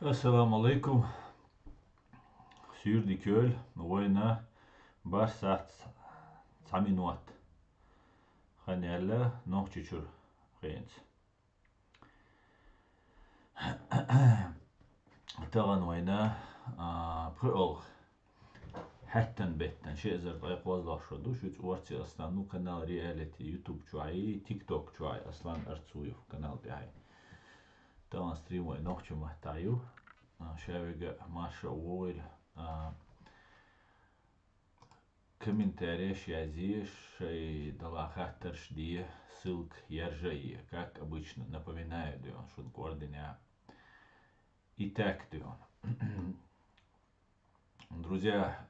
Assalamu alaikum. Sur die köl, وين بار ساعت 9 minuut. خنيلا نوختشور غينت. تغن وين برول حتى بيتن شيء زر طيق وضع شدو شو تورتي أصلا نو قناة رياليتي يوتيوب شوي تيك توك شوي أصلا أرتسويو قناة بيعي تغن ستريم وين نوختشو محتايو شاوي ما شاوول комментариях yazишь и дала шдие ссылка ержи, как обычно. Напоминаю, что гордыня и так. Друзья,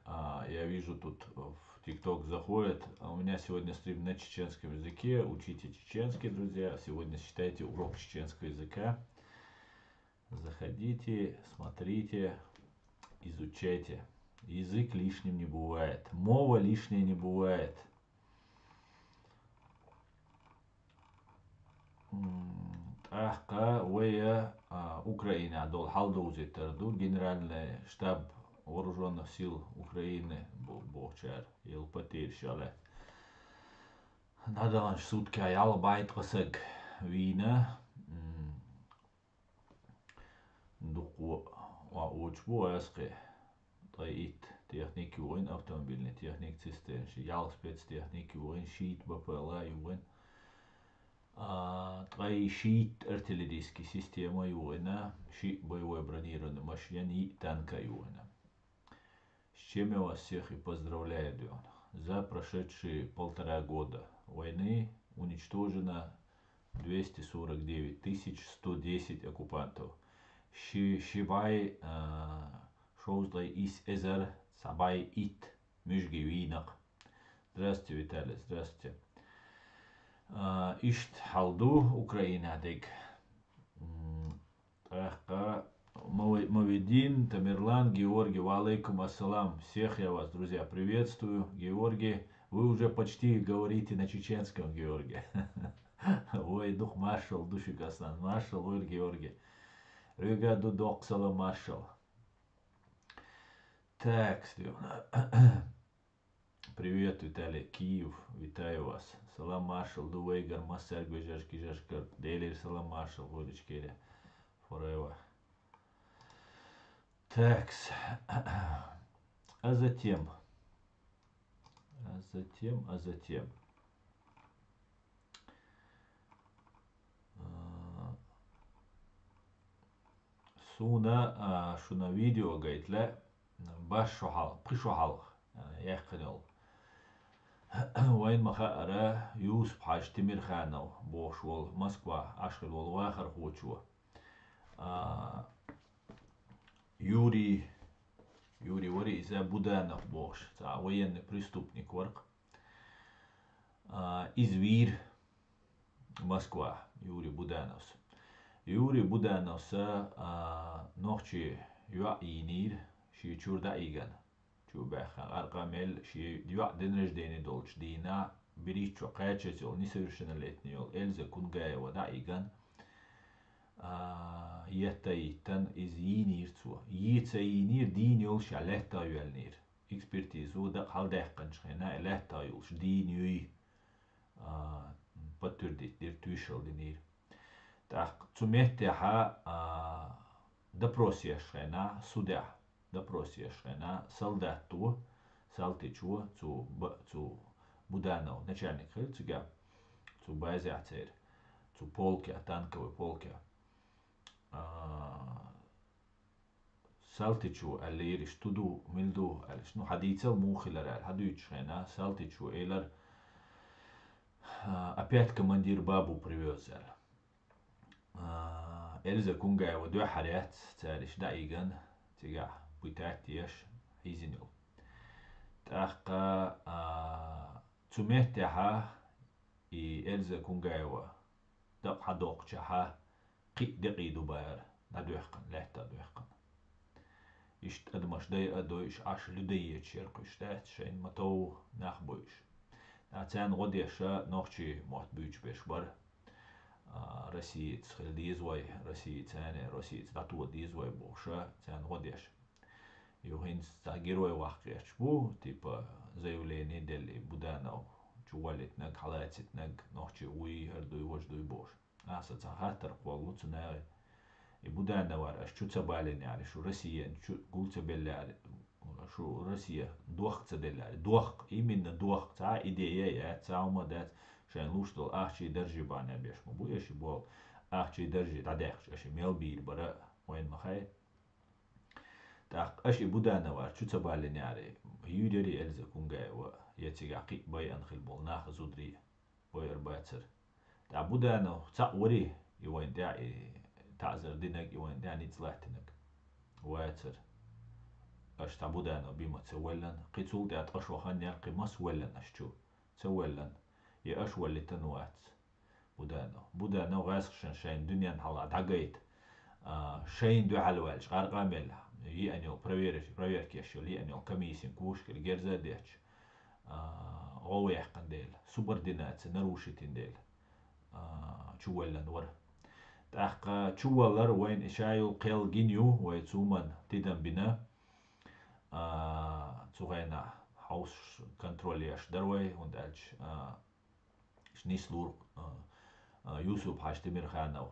я вижу тут в ТикТок заходит, у меня сегодня стрим на чеченском языке, учите чеченский, друзья, сегодня читайте урок чеченского языка, заходите, смотрите, изучайте. Язык лишним не бывает. Мова лишняя не бывает. Ахка вея Украина дол халдузи терду генеральный штаб вооруженных сил Украины бохчар ил потер шале. Надо сутки аял байт кысык вина дуку ва учбу аски. طريقة تكنيك يوين автомобильной техник цистерн ял спецтехник юин щит БПЛА юин трой щит артиллерийский система юина щит боевой бронированной машины и танка юина. С чем я вас всех и поздравляю, за прошедшие 1,5 года войны уничтожено 249 110 оккупантов. Шибай шоуздай из эзер сабай ит межгивинах. Здравствуйте, Виталий, здравствуйте. Ишт халду Украина дек. Маведин, Тамерлан, Георгий, валейкум ассалам. Всех я вас, друзья, приветствую. Георгий, вы уже почти говорите на чеченском, Георгий. Ой, дух маршал, душик аслан, маршал, ой, Георгий. Рюгаду доксала маршал. Так, привет, Виталий, Киев, витаю вас. Салам маршал, дувейгар, массер, гвежашки, жашкар, дейлер, салам маршал, водичкеля, forever. Так, а затем, суна, шуна видео, гайтля, башухал, пришухал, яхканел. وين مخاءرة يوسف حاج تمير خانو بوشول موسكوا عشر والواخر خوتشوا يوري وري إذا بودانов бош военный преступник ворк извир Москва Юрий Буданов нохчи юаинир شي تشور دقيقا شو بخ أرقامل شي ديوع دنرج ديني دولش دينا بريتشو قاتشة يول نسيرشناليتني يول إلزا كون جاي ودقيقا يتايتن إز ينير تو يتاينير دين يولش علهتا يولنير إكسبرتيزو دق هل دقن شخينا علهتا يولش دين يوي بطردت دير تويشل دينير تاق تمهتها دبروسيا شخينا سودع допросишь на солдату, салтичу, цу Буданов, начальник цуга, цу базиацер, цу полки, танковой полки. Салтичу, аллериш, туду, милду, алиш, ну хадицел мухилар, хадуич, на салтичу, элар, опять командир бабу привез. Эльза кунгаева, 2 حالات, تعرف دقيقا, تيجا. بتاعتيش هيزنيو تأخا تمهتها إلزا كونغايوا دق حدوق شها قي دقي دبار ندوحقن لحتا دوحقن إشت أدمش داي أدويش عش لدي تشيرق إشتات شين متو نخبويش نعتان غديشا نوخشي موت بيوش بيشبر Россиец خلديزوي Россиец ثاني Россиец داتو ديزوي بوشة ثان غديش يوهينس تاجروي واقعش بو تипа заявление дели будано чувалит наг халацит наг нохчи уи хердуй вождуй бош аса цахатар قوالوت ناغي будано вар аш чуца балин يعني شو روسيا شو قلت بالله شو روسيا دوخ تدلال دوخ именно دوخ تا идея تا умадат شان لوشتل اخشي درجي بانا بيش مو يشي بول اخشي درجي تعدخش اشي ميلبير برا وين مخاي تاق اشي بودانا وار شو تبالي ناري يودري الزا كونغاي و يتيغا قي باي انخل بول ناخ زودري باي ارباتر تا بودانا تا وري يوين داعي تعزر دينك يوين داعي نتزلاتنك واتر اش تا بودانا بيما تسولن قيتول دات اشو خانيا قيماس ولن اشتو تسولن يا اش ولي تنوات بودانا غاسخشن شاين دنيا نحلا دعقيت شاين دو علوالش غارقامل يأنيو проверки еще يأنيو комиссия كوشك الجرزة ديش غويح قنديل سوبردينات نروشتين ديل تشوالن ور تحقا تشوالر وين إشايو قيل جينيو ويتسومن تيدن بنا تغينا هاوس كنترولياش دروي وندالش شنيسلور يوسف حاشتمير خانو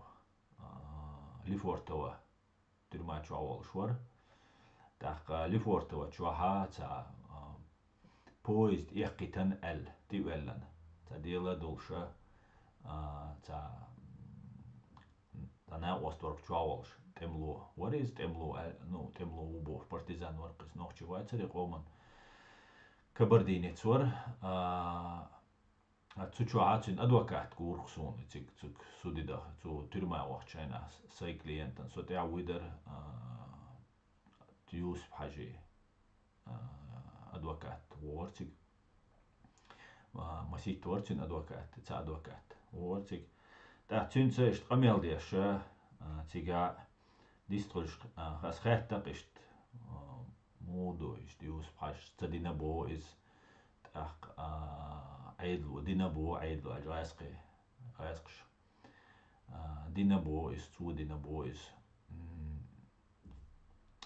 ليفورتوا ترما تشاول شور تحقا ليفورتوا تشوها تا بويزد يقيتن ال تيولن تا ديلا دولشا تا تنا وستورك تشاولش تملو وريز تملو نو تملو وبوف بارتيزان ورقس نوخشي وايتر يقومن كبرديني تسور تشوهاتين أدوكات كورخسون تيك سوديدا تو ترما وقتشينا ساي كلينتن سو تاع ويدر تيوس بحاجي أدوكات وورتيك مسيت ورتين أدوكات تاع أدوكات وورتيك تاع تنسى اشت قميل ديش تيجا ديسترش خاص خاتق اشت مودو اشت يوس بحاج تدينا بو إز تاق عيدلو دينا بو عيدلو عجاسقي عجاسقش دينا بو إز تو دينا بو إز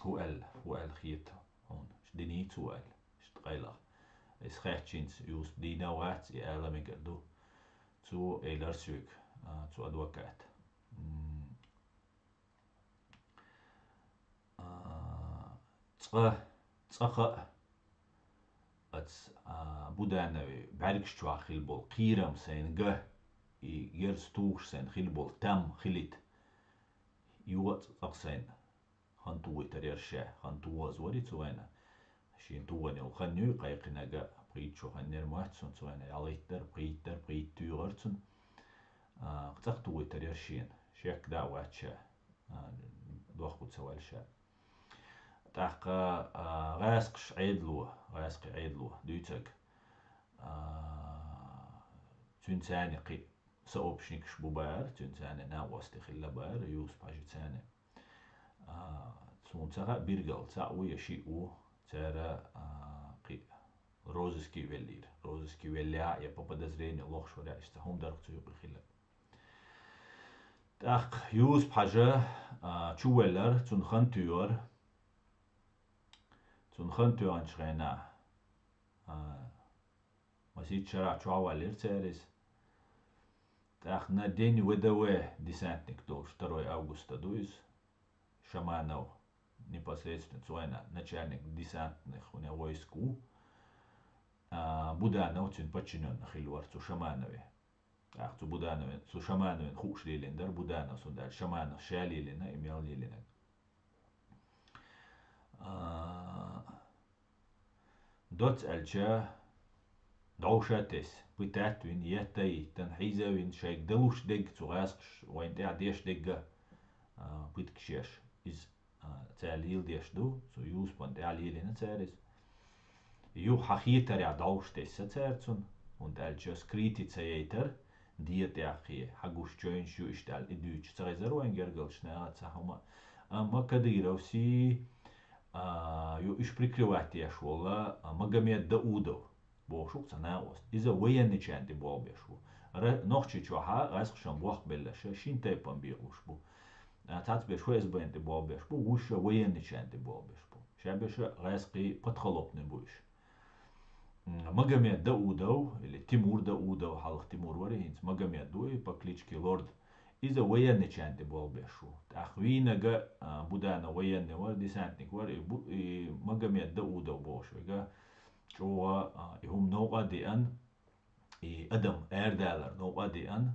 هو ال خيط هون ديني تو ال قيلة إز خاتشينس يوس دينا وات يالا ميقردو تو إيلارسويك تو أدوكات تقا أتس بودانوي بعركش تو خيل بول قيرم سين جه يرستوش سين خيل بول تام خيلت يوات تقسين خنتو تريرشة خنتو زوري توينا شين تواني الخنيو قايقنا جا بريتشو خنير ماتسون توينا ياليتر بريتو يغرتون قتقتو تريرشين شيك دا واتشا دوخو تسوالشا تحقا غاسقش عيدلو دوتك تنساني قي سأوبشنكش بوبار تنساني ناوستي خلا بار يوس باجي تاني تونسا بيرجل تاوي شيء ترى قي روزسكي وليا يا بابا دزريني الله شورا استهم درقتو يقي خلا تاق يوس باجا تشولر تنخنتور انشغينا مسيت شرع تشاوالير تاريس تاق نديني ودوي ديسانتنك دول 2 августа دويس Шаманов непосредственно цуэна начальник десантных у него войску Буданов цин подчиненных Ильварцу Шаманове цу Буданове цу Шаманове хуш лилендер Буданов сундаль Шаманов шалилина имел лилина دوت الجا دوشاتس بتاعت وين يتاي تنحيزة وين شايك دلوش دق تغاسقش وين تاع ديش دقة بيتكشيش إز تعليل ديش دو سو يوز بان تعليل هنا تاريس يو حقيقة تريع دوش تيسا تارتون und الجا سكريتي تسايتر دي تاعقي حقوش جوين شو اشتال ادوش تغيزر وين جرقل شناها تساهما اما كديرو سي يو إيش بريكريواتي أشولا مجمع داودو بوشوك تناوس إذا وين نشانتي بول بيشو نوخشي شوها غاس خشان بوخ بلش شين تيبان بيغوش بو تات بيش ويز بين تبوا بيش بو وش وين نشان تبوا بيش بو شابش غاس قي بتخلط نبوش مجمع داودو اللي تيمور داودو حلق تيمور وريهنس مجمع دوي بكليتشكي لورد إذا وين نشان تبوا بيشو تأخوينا جا بودانا وين نور دي سانتنك ور مجمع داودو بوش وجا شو يهم نوقا دي أن أدم إيردالر نوقا دي أن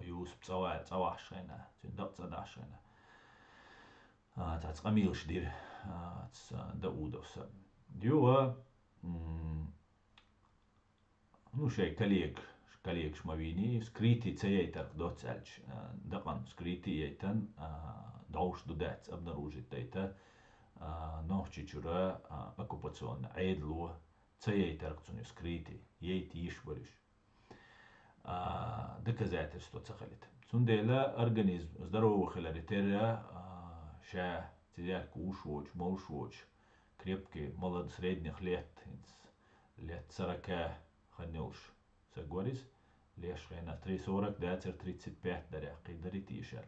يوسف صواع شينا تندق صدع شينا تاц قميل شدير تاц داودو سب ديوا ну شيء كليك شمويني سكريتي تسيتر دوت سالج دقن سكريتي يتن دوش دودات ابن روجي تيتا نوحشي جرا оккупацион عيدلو تسيتر تسوني سكريتي يت يشبرش دكزاتر ستو تخلت سنديلا организм здорового хиларитера شا تدير كوشوج موشوج крепкий молод средних лет 40 خنيوش سجوريس ليش خينا 340 داتر 35 دري قيدري تيشر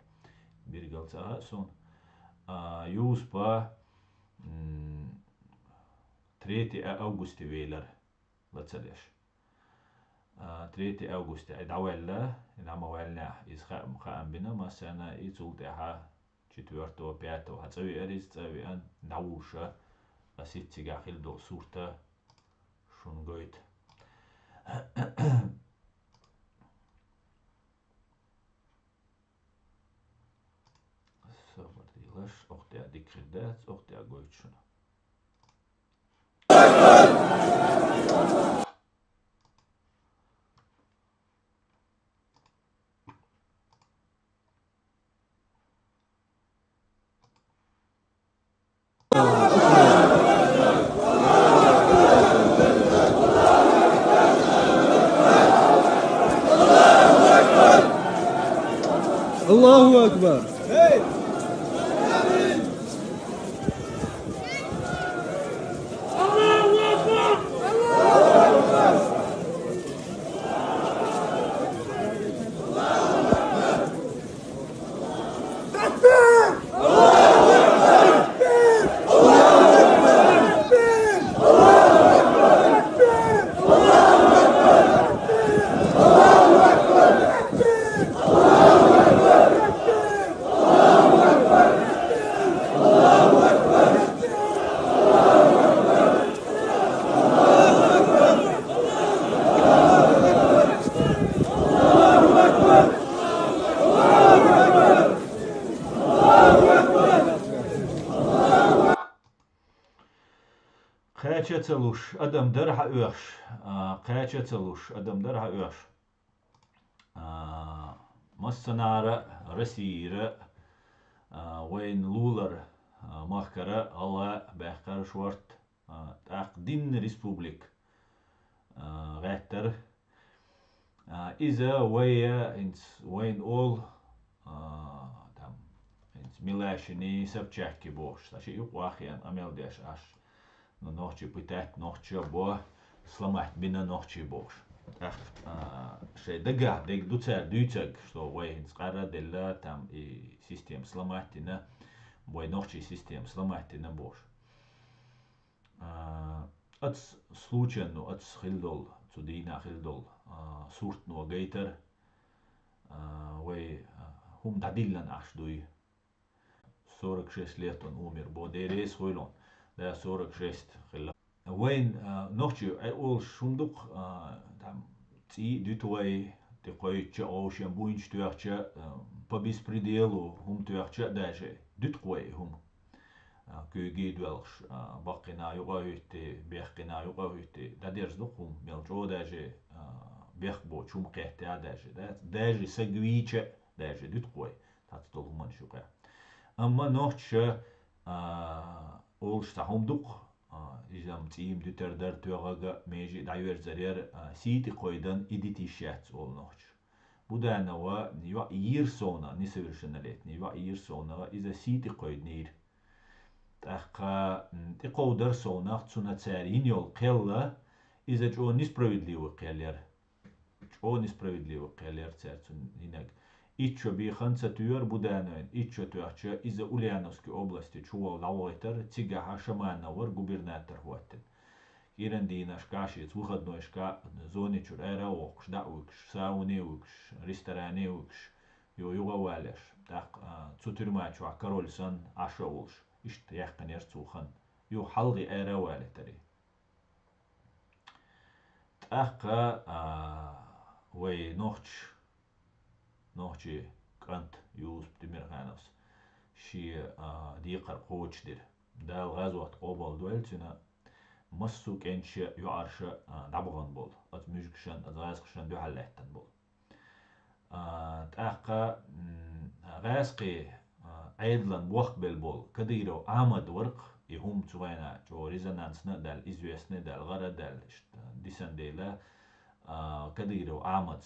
بيرجل سون يوز با 3 أغسطس ويلر لتسليش 3 أغسطس دعوالله نعم والنا إز خام بنا ما سنة يتولتها 4 5 هتسوي أريز تسوي أن نعوشة أسيت تجاهل دو صورته شون قويت صبر ديلاش أختي أديك خدات أختي أقويت شنو الله أكبر. قاچتلوش أدم درها أوش قاچتلوش أدم درها أوش مصنعرة رسيرة وين لولر مخكرة الله بحكر شورت أقدين ريسبوبليك غاتر إذا وين أول تام ميلاشني سبتشاكي بوش تاشي يقواخيان أميل ديش أش نوحشي بتاعت نوحشي بو سلامات بينا نوحشي بوش شيء دقة دق دوتسر что وين سقارة دلا там и систем сломатина бой ночи систем сломатина бош от случайно от хилдол цудина хилдол сурт но гейтер вей хум дадиллан аш дуй 46 лет он умер бодерес хойлон да 46 хилла وين نوحشي أول شندق там ци дютуай такой че оушен буинч туяча по беспределу хум туяча даже дюткой хум күйги дуэлш бакина югавити бехкина югавити дадерс духум мелчо даже бех бо чум кехте даже сагвича даже дюткой тат толман шука amma нохча олшта хум дук إذا تيم دتردر توغا ميجي دايور زرير سيتي قويدن إديتيشات أول نوش بودا نوا نيوا ييرسونا نسويرشناليت نيوا ييرسونا إذا سيتي قويد نير تأخا تقودر سونا تسونا تسارين يول قيلة إذا جو نسبرويدليو قيلير о несправедливо кэлэр церцун инег. Иччо биханца тюер Будановин, иччо тюахча из-за Ульяновской области чуо лавойтер цигаха шамановар губернатор хуаттен. Ирандина шкашиц выходной шка зоне чур эраокш, даукш, саунеукш, ресторанеукш, югавалеш. Так цутюрма чуа корольсан ашаулш. Ишт яхканер цухан. Ю халги эравалетари. Так وي نوخشي كانت يوسف تمرخانوس شي ديقر قوتش دير دا الغازوة قوبل دوالتنا مسو كانش يعرش دعبغان بول أت ميجكشن أت غازقشن دو حلحتن بول تأخا غازقي عيدلن بوخ بالبول كديرو آمد ورق يهم توانا جو ريزونانسنا دال إزويسنا دال غرا دال ديسان ديلا كديرو آمد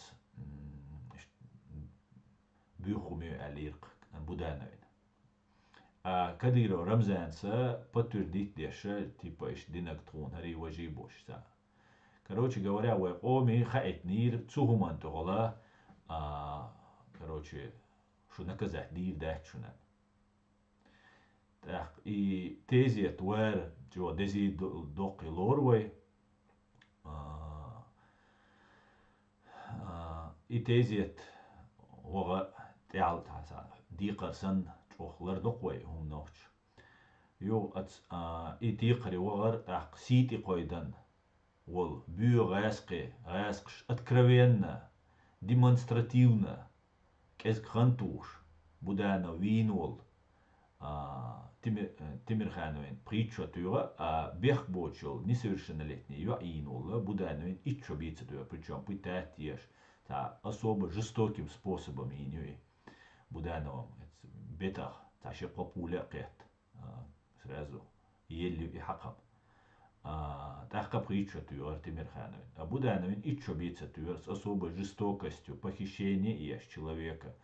بيخومي الإرق بودانوين كديرو رمزانسا بطور ديت ديشا تيبا إش دينك تخون هري وجيبوش سا كروچي говоря وقومي خائت نير تسوهمان تغلا كروچي شو نكزح دير داك شنان и тезият وار جو دزي دوقي لوروي и тезият وغا تعال تاسا دي قرسن جوخلر دوقوي هم نوش يو и تيقري وغر تاق سيتي قويدن وال بيو غاسقش откровенно демонстративно كيز خنتوش будана винвол Тимирхановин притча тюра бех бочел несовершеннолетний юаин олла Будановин иччо бийца тюра, причем пытает ешь та особо жестоким способом инюи Будановым бетах та ще популя кет сразу елли и хакам тахка притча тюра Тимирхановин Будановин иччо бийца тюра с особой жестокостью похищения ешь человека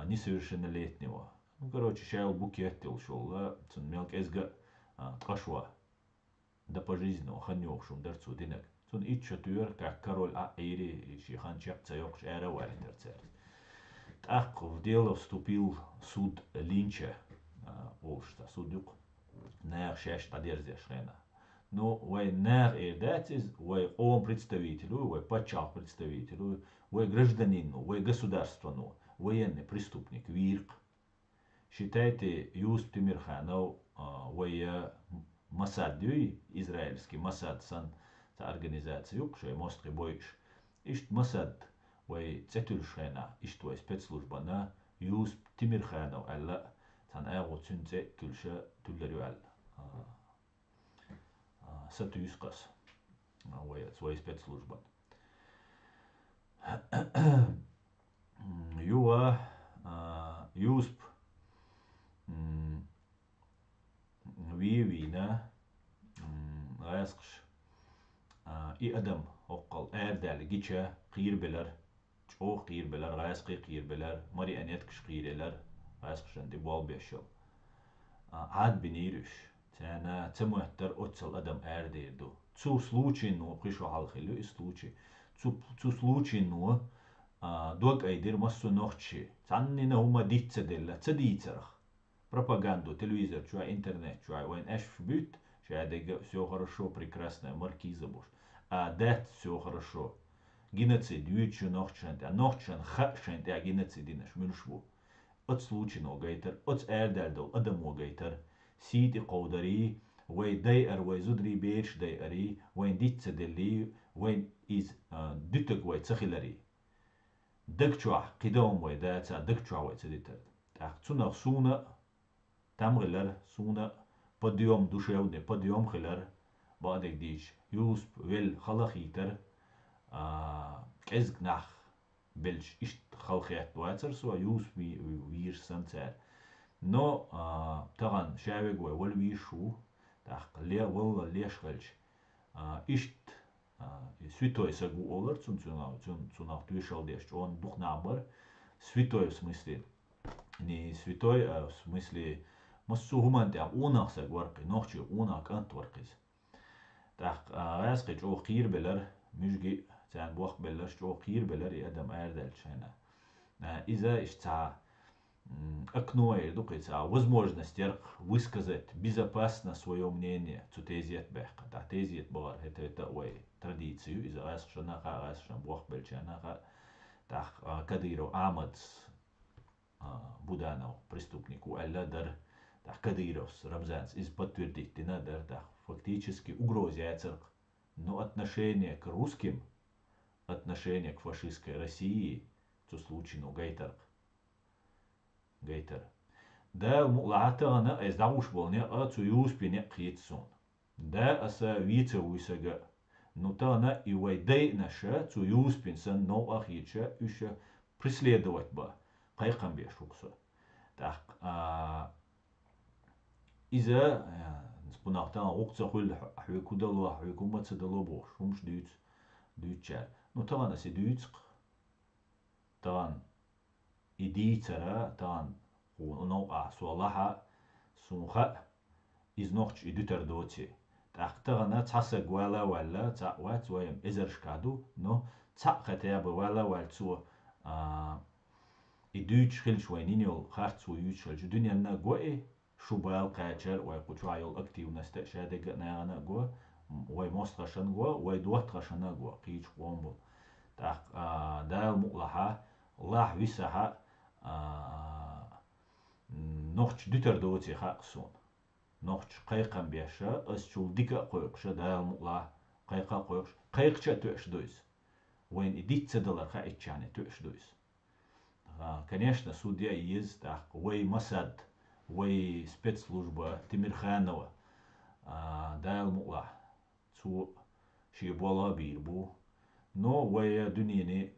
несовершеннолетнего. Ну, короче, шайл букеттил шолла, цун мелк эзга тқашва, да пожизненного ханёк шум дарцу динек. Цун итча тюр, как король Аири, шихан чак цайок шэра валин церц. Так в дело вступил суд Линча, олшта, судюк, нэр шэш тадерзе шрена. Но вай нэр эрдатиз, вай он представителю, вай пачал представителю, вай гражданину, вай государственному, военный преступник, вирк. Считайте, Юсуп Тимирханов вая Масадюй, израильский Масад сан организацию, что мостки бойш. Ишт Масад вай цетульшена, ишт вай спецслужба на Юсуп Тимирханов алла тан агу цунце кюльша туллерю алла. Сатюскас вай спецслужба. Юа Юсуп وينا غاسقش إي أدم وقال أردال جيتشا قير بلر شو قير بلر غاسقي قير بلر مري أنيتكش قير غاسقش عندي بوال بيشل عاد بنيرش تانا تموهتر أتصل أدم أرديردو تسو سلوچي نو قيشو حالخيلو إسلوچي تسو سلوچي نو دوك أيدير مسو نوخشي تعنينا هما ديتسا ديلا تديتسرخ пропаганду, телевизор, чуа интернет, чуа вайн эш фбют, чуа все хорошо, прекрасно, маркиза буш. А дет все хорошо. Геноцид, ючу нохчант, а нохчан хакшант, а геноцид инаш мюншву. От случайно гейтер, от эрдальдал, адамо гейтер, сити қаудари, вай дайар, вай зудри бейш дайари, вайн дитца дели, вайн из дютек вай цахилари. Дъкчуа, кидом вай даца, дъкчуа вай цедитер. Так, цунах суна, تمغلر سونا بديوم دوشاودني بديوم خلر بعدك ديش يوسف ويل خلاخيتر كزك نخ بلش إشت خلخيات دواتر سوا يوسف وير سنتر نو طبعا شاوق ويل ويشو تاخ ليه والله ليش خلش إشت святой сагу олар цунах туишал деш он дух набор святой в смысле не святой а в смысле مسو همان تاع اوناخ ساق ورقي نوخشي اوناك انت ورقيز تاق غاسقي جو خير بلر مشجي تان بوق بلش جو خير بلري أدم أردل شنا إذا اشتع أكنوير دوقيتا возможность высказать безопасно свое мнение, цутезиет бехка, да тезиет бар, это ой традицию из асшанаха асшан бог бельчанаха, так Кадыров Ахмад Буданов преступнику Алладар, так Кадыров Рамзанс из подтвердить ты надо, так фактически угрозя церк, но отношение к русским, отношение к фашистской России, то случай ну гайтар. Гейтер. دا مقلعتنا از دعوش بولني أتو يوس بني قيتسون دا أسا ويتا ويساقا نوتانا إيوي داي نشا تو يوس بنسان نو أخيتشا يشا преследовать با قيقن بيشوكسو تاق إذا نسبناختان وقت خل حويكو دلوا حويكو ما تدلوا بوش ومش دوت شار نوتانا سي دوت تان إديترا تان ونوقع صلاحة سنخاء إز نوخش إدوتر دوتي تأختغنا تحسق ولا تأوات ويم إزرش كادو نو تأختياب ولا تو إدوتش خلش وينينيول خارت ويوتش خلش دنيا ناقوئي شبال قاچر ويقوشعيول أكتيو نستأشادق ناغنا قوى ويموست خشن قوى ويدوات خشن قوى قيش قومبو تأخ دال مقلحة الله ويسحة نوخش دوتر دوتي خاقسون نوخش قيقا بيشا أسشول ديكا قويقشا دال مقلا قيقا قويقش قيقشا توش دويس وين إديت $1 خايتشاني توش دويس конечно судья есть так وي مساد وي спецслужба تمرخانوا دال مقلا تو شي بولا بيربو نو وي دنيني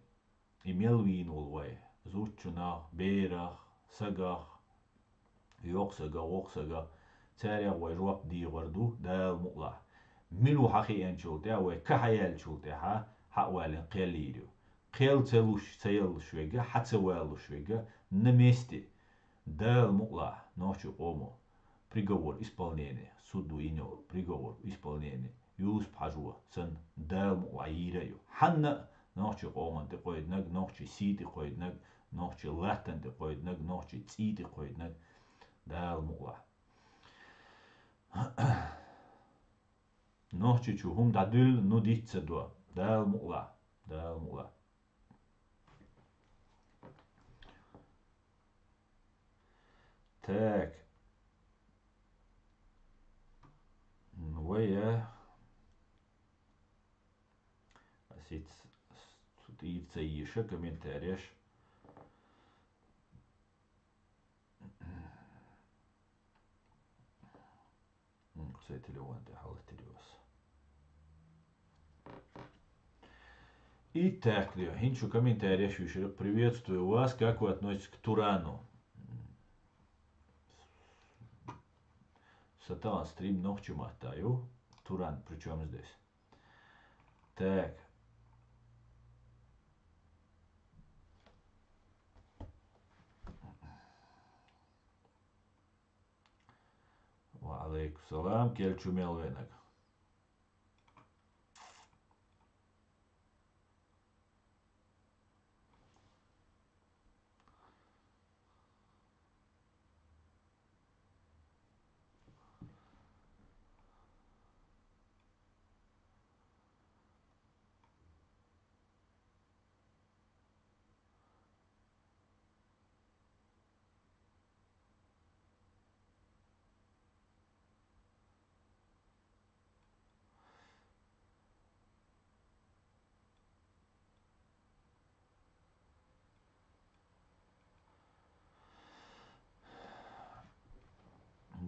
إيميل وين والوي زوتشنا بيرخ سقخ يوقسقا تاريخ ويجواب دي غردو دال مقلع منو حقي انشولتا وكحيال شولتا حقوالين قيليريو قيل تلوش تيل شويقا حتى والو شويقا نمستي دال مقلع نوشي قومو приговор исполнения суду инё приговор исполнения юс пажуа сан дал муайраю ханна нохчи قومанты қойднаг нохчи сити қойднаг нохчи латанты қойднаг нохчи цити қойднаг دال مقلع نوحچي چو هم دادل نو ديت سدوا دال مقلع تاك ويا اسيت تيت سيشا كومنتاريش кстати, Леон, ты халатериос. Итак, Хинчу комментарий, приветствую вас, как вы относитесь к Турану? Сатан стрим ног чуматаю. Туран, причем здесь? Так. وعليكم السلام كيلشو ميلوينك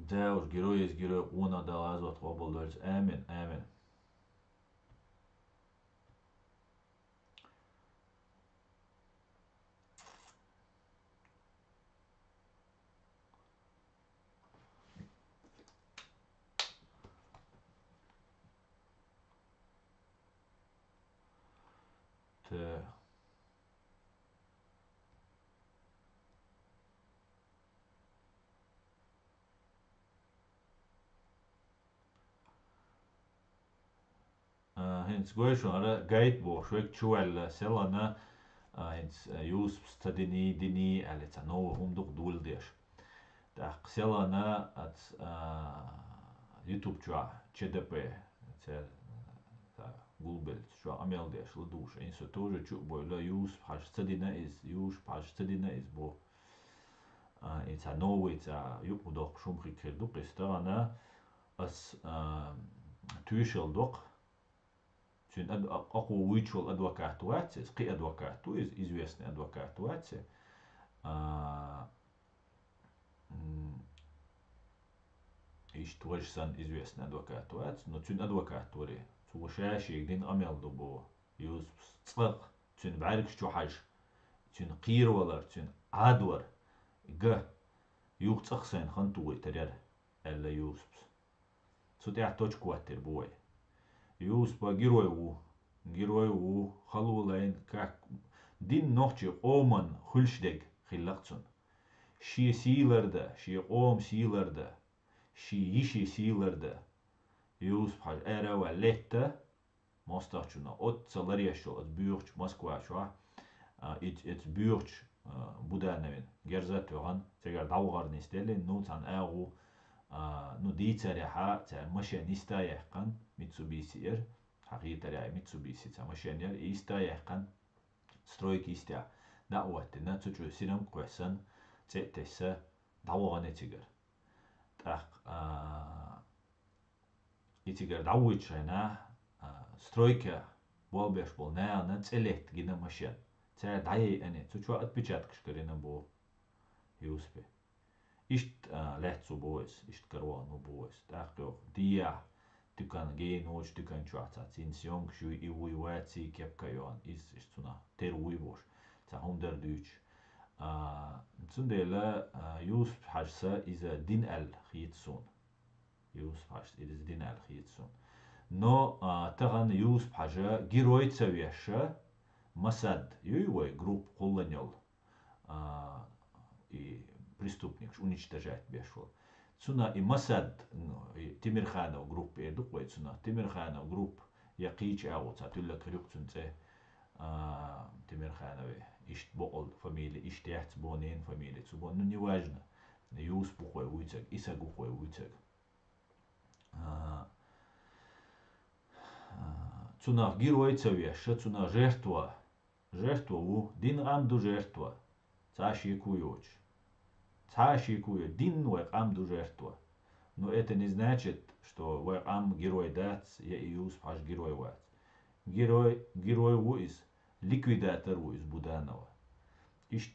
Да уж, герой есть герой, он отдал азот обладать. Амин, амин. Так. hins goishon ara gait bo shwek chuel selana hins jus dini alet no humduk dul desh da selana at YouTube chua CDP це Google chua amel desh ludush in so тоже chu boila jus page stadina is bo it's a no it's a yup doch shum khikher du qistana as tuishel doch Чин ако вычел адвокатуации, ски адвокату, известный адвокатуации, иш тоже сан известный адвокатуации, но чин адвокатури, цугушаши дин амел дубо, юз цлак, чин барик чухаж, чин қирвалар, чин адвар, г, юг цахсан хантуи таряр, элла юз. Цутя точку атер бой. Юс по герою халулайн как дин ночи оман хулшдег хиллакцун ши силарда ши ом силарда ши иши силарда юс хаж эра ва летта мостачуна от саларияшо от бюрч Москва шо it бюрч буданавин герзат туган тегер давгарны стелен ну цан агу ну дийцаряха ця машиниста яхкан Mitsubishi حقيقة Mitsubishi ця машинер иста яхкан стройки истя да уаттина цучу синам квасан цетеса давогане тигер так итигер давуичена стройка болбеш болна на целет гина машин ця дай ане цучу отпечаток шкарина бо юспе ишт лехцу боис ишт карвану боис так дия Tykan genoch tykan chata tin sjong shu I uiwati kepkayon is tuna ter uivos ta 100 duch tsundela yus hajsa is a din al khitsun yus haj is din al khitsun no tagan yus haja giroy tsaviasha masad yuy групп колониал и преступник уничтожать бешел Цуна и Масад Тимирханов групп едуквай цуна Тимирханов групп яқич ауца тулла крюкцунце Тимирханове ишт боол фамилия ишт яхц бонен фамилия цубон ну не важно юс бухой уйцек иса гухой уйцек цуна герой цавеша цуна жертва у дин амду жертва цаши куйоч Цашикуя дин вайкам жертва. Но это не значит, что вайкам герой дац, я и юс паш герой вац. Герой уиз, ликвидатор уиз Буданова. Ишт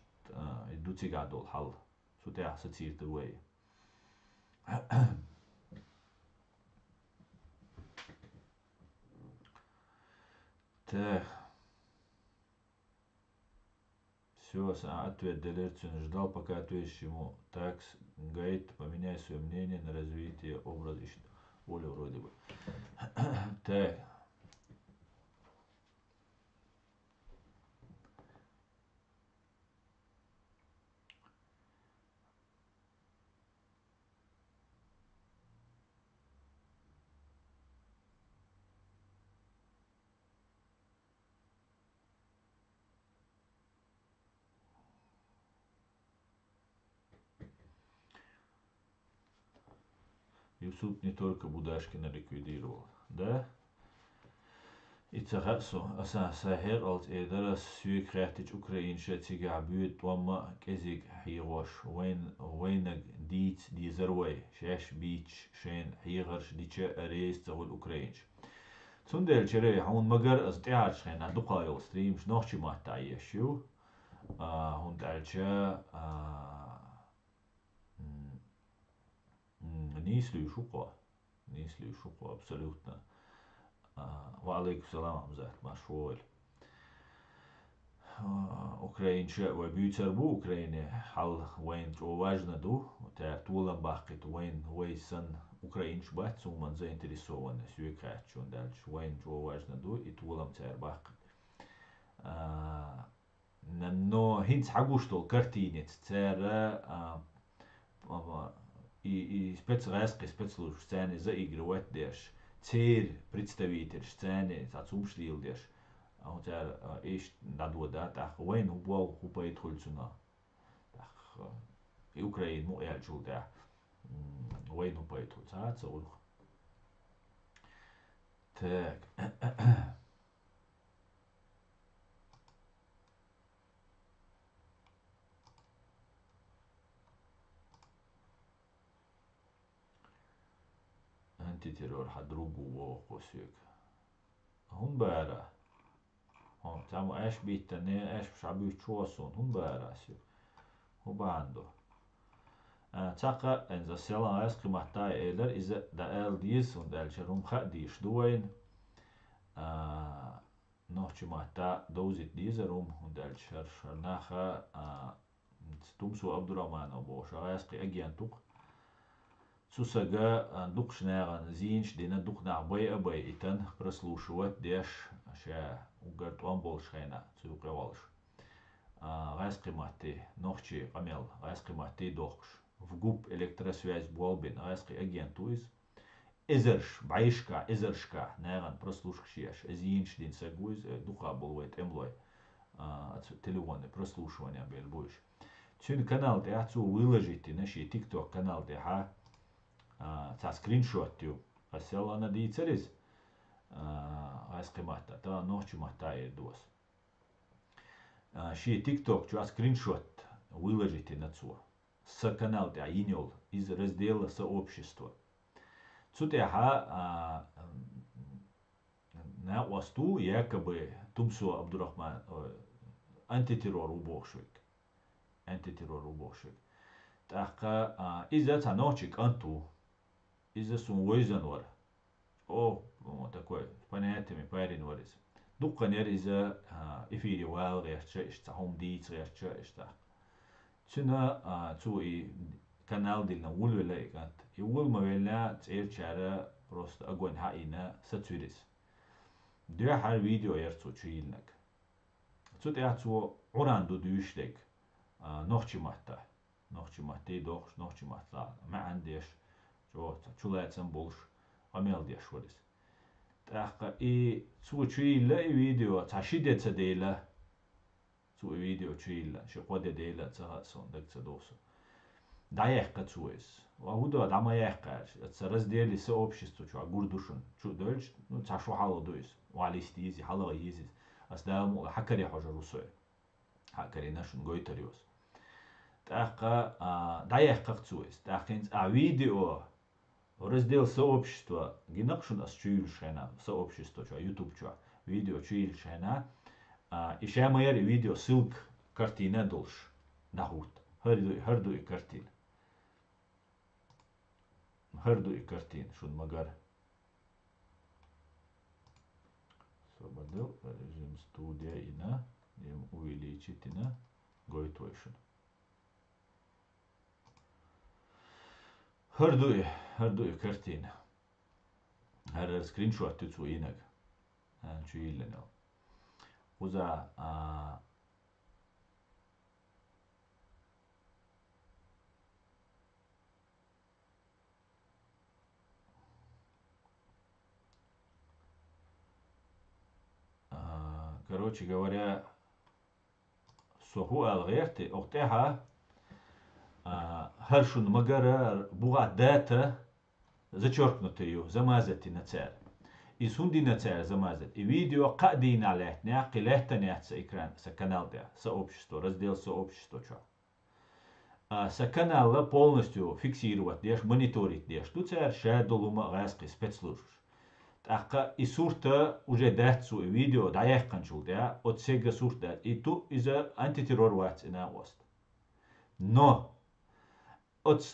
дуцигадол хал. Суте ассоциирт уэй. Так. Все, ответ Делерцин ждал, пока ответишь ему. Так, Гайд, поменяй свое мнение на развитие образа. Оля вроде бы. Так. Юсуп не только Будашкина ликвидировал, да? И цагасо, аса сахер als eerder suikrachtig Oekraïnse tigabuut wamma kezig hirosh weinig diet die zerway shesh beach shen hirosh diche reis tagul Oekraïns. Zundel chere haun magar as tear schena duqayo streams noch chimata yeshu hund alcha Нислю шуко абсолютно. Валейкум салам зат машволь. Украинче ва бюцербу Украине хал вайн то важно ду, та тулам бахкет вайн вайсан Украинч бат суман заинтересованы сюекачун дальше вайн то важно ду и тулам цар бахкет. Но хинц хагуштол картинец цара и спецрайски спецслужб сцены заигрывать деш цер представитель сцены, цумшлилдеш, а у тебя ищ надода, так войн убал хупает хульцуна, так и Украина му эльчул да, войн хупает хульца, цаух. Так. Антитеррор другу во хосик. Hon bära. Hon tamu äs bitta ne äs sabu chuosun hon bära sju. Hon bando. Taka en za sela äs klimata eller is da el dies und el cherum kha di shduin. Noch chimata dozit dieserum und el cher nacha stumsu Abdurrahman abo shaas qi agiantuk. Сусага дукшнера зинч дина дукна абай итан прослушивать деш ша угарт он болшхайна цуqewalш гайскимати нохчи амел гайскимати дохш в губ электросвязь болбин гайски агентуис эзерш байшка эзершка наган прослушкшеш зинч дин сагуиз духа болвет эмлой телефоны прослушивания бельбуш чун канал те ацу выложите наши TikTok канал те ха ca screenshotju, asel ana dīceris, aizskimata, tā nošķumata ir dos. Šī TikTok, čo screenshot, выложите на цо. С канал те инёл из раздела сообщества. Цуте ха на осту якобы Тумсу Абдуррахман антитеррор убошвик. Антитеррор убошвик. Така из-за цаночек анту из-за сумвойзанвар. О, такой, понятиями парень варис. Дукканер из-за эфире вал герча, ишта хом диц герча, ишта. Цуна цу и канал дилна улвела икант. И улмавелна церчара просто огонь хаина сацвирис. Две хар видео ерцу чуилнак. Цу теацу уранду дюштек нохчимата. Нохчимати дохш, нохчимата. ما عنديش чулает сам больше, амел дешварис. Так и цу чуила и видео, цашидеца дейла, цу видео чуила, шикоде дейла ца сондак ца досу. Даехка цуис, вахуда дамаехка, ца раздели сообщество, чу агурдушун, чу дольч, ну цашу хало дуис, валисти изи, хало изи, аздаму хакари хожа русой, хакари нашун гойтариус. Так даехка цуис, так видео раздел сообщества, гинакшун ас чуильшена, сообщество, чуа, YouTube, чуа, видео чуильшена, и шамайер видео ссылка картина долш, нахут, харду и картин. Харду и картин, шун магар. Освободил режим студия ина, им увеличить ина, гойтвейшн. Hördu kартин. Här screenshot ut så inag. Han chillen då. Uza короче говоря, суху алгерти октеха Харшун магара буга дата зачеркнутую, замазать на царь. И сунди на царь замазать. И видео кадин алехт, няки лехтаняться экран с канал сообщество, раздел сообщество. С канала полностью фиксировать, деш, мониторить, деш. Тут царь шадолума гаски спецслужб. Так и сурта уже датсу и видео даехканчул, да, от сега сурта. И тут из-за антитеррор вац и на ост. Но от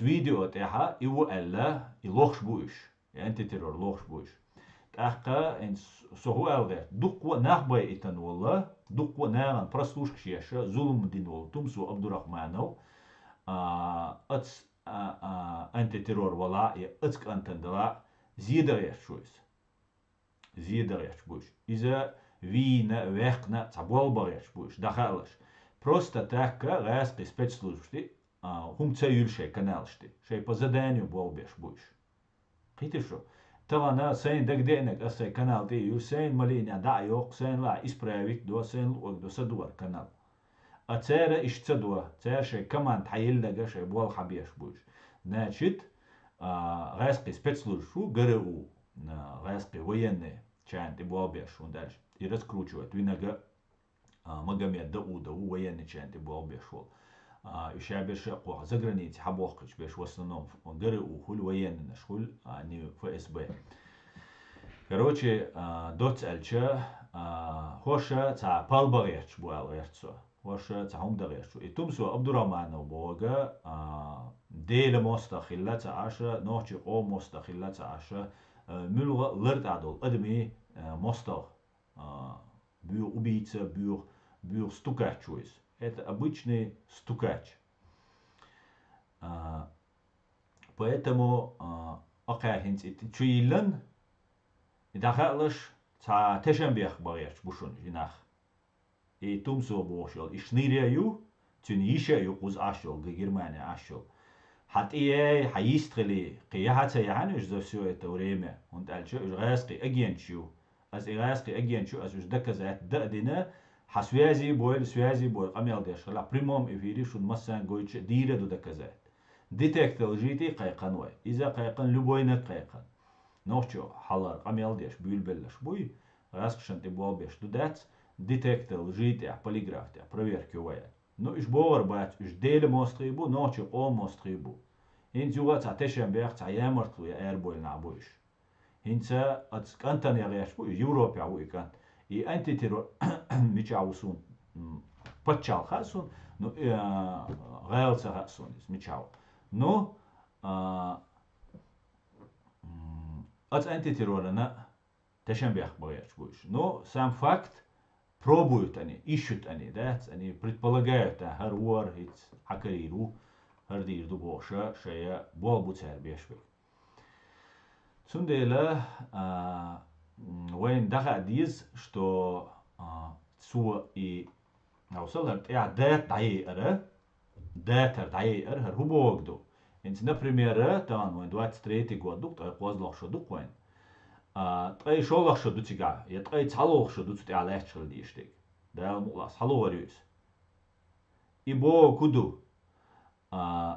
видео تاعها يوألا يلوخش بوش أنت ترى لوخش بوش تاعها إن سهو ألغير دقوا نخبي إتن والله دقوا نعن برسلوش كشيشة ظلم دين وال تمسو عبد الرحمن أنت ترى ولا أتك أنت دلا زيادة يشويس زيادة يشبوش إذا وينا ويخنا تبول بغيش دخلش Просто така гайски спецслужбы хум цаюльше каналшти, шей по заданию болбеш будешь. قيتشو تغنا سين دق دينك أسي كانال تي سين مالينيا دعيوق سين لا إسبراويك دو سين لوك دو سدور كانال أتسير إش تدوا تسير شيء كمان تحيل لقى شيء بوال خبيش بوش ناشد غاسقي سبيتسلور شو قرأوا غاسقي وينه كان تبوال بيش وندرج يرس كروتشو توينجا مقام يدقو وينه كان تبوال بيش وال يشابش قوة زغرانيتي حبوقش بيش وصلناهم قرأوا كل وين نشكل نيو في اس بي короче دوت الچا خوشا تا بالبغيرش بو الغيرتسو خوشا تا هم دغيرشو اتومسو عبد الرحمن بوغا ديل مستخلة عشا نوچي او مستخلة عشا ملغا لرد عدل ادمي مستخ бюр убийца бюр стукач. Это обычный стукач. Поэтому أقاهنت تشيلن دخلش تا تشنبيخ بايش بوشون جناح تومسو بوشل إشنيريو تنيشيو قوز أشل جيرمانيا أشل حتى حيستغلي قيادة يعني إذا سوى التوريمة وانت قالش إجراسقي أجينشيو از إجراسقي أجينشيو از إجدك زات دقدنا حسوازي بويل قميل ديش لا بريموم إفيري شون مسان قويتش ديرة دو دكزات ديتكتل جيتي قيقن وي إذا قيقن لبوينة قيقن نوشو حلر قميل ديش بيل بلش بوي راسقشن تبوال بيش دو دات ديتكتل جيتي بوليغراف تاع проверки وي نو إش بور بات إش ديل موستريبو نوشو أو موستريبو هين زوغا تاع تشن بيخ تاع يامرتلو يا إيربويل نعبويش هين تا أتسكنتن يا غيش بوي يوروبيا وي كان и антитеррор мечаусун подчал хасун ну гаэлца хасун мечау но от антитеррора на тешенбях бояч будешь но сам факт пробуют они ищут они да они предполагают харуар хит хакариру хардир ду боша шея болбу цербешвик сундела وين دخل ديز что سو и وصل يا دات عيقرة داتر عيقر هر هو بوغدو انت например там وين 23 год дук той позлох шо дук وين той шолох шо дутига я той цалох шо дут я лечл диштик да мулас халовариус и бо куду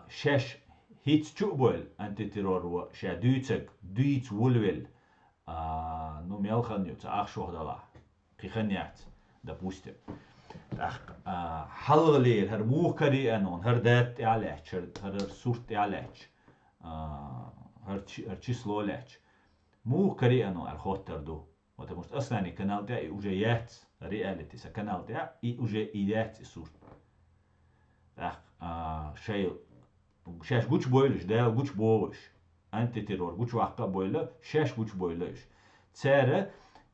шеш хит чубол антитеррор ша дүйцек дүйц вулвел ну мелханют ахшохдала قيخنيات допустим حلغلير هر موكري انون هر دات عليك هر صورت عليك هر число عليك موكري انون الخوتر دو потому что основной канал тя и уже есть реалити са канал тя и уже идет صورت شيء شاش гуч бойлыш да гуч бойлыш антитеррор гуч вахка бойла шаш гуч бойлыш цера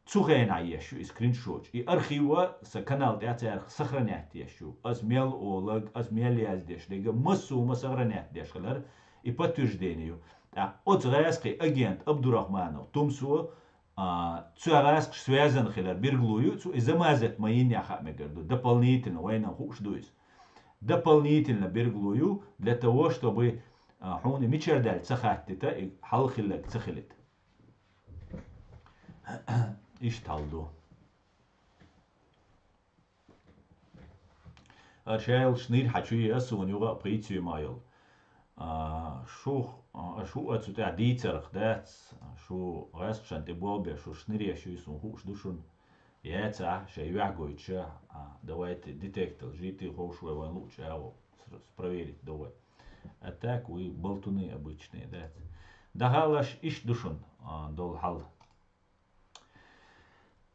цугэн аяшу скриншот и архива с канал тя сохранять яшу аз мел олаг аз мел яздеш дега массу сохранять дешалар и подтверждению от раски агент Абдурахманов тумсу цуараск связан хилар бирглую цу изамазет моин яха мегарду дополнительно война хуш дуис дополнительно бирглую для того чтобы حوني ميشردال تسخاتتا حل خلك تسخلت إيش تالدو أرشال شنير حشوي أسون يوغا بريتيو مايل شو أتسوتع ديترخ دات شو غاسشان تبوابي شو شنير يشو يسون خوش دوشون ياتا شي يعقويتشا دوات ديتكتل جيتي خوشوي وين лучше его проверить довой А так вы болтуны обычные, да? Дахалаш иш душун, дол хал.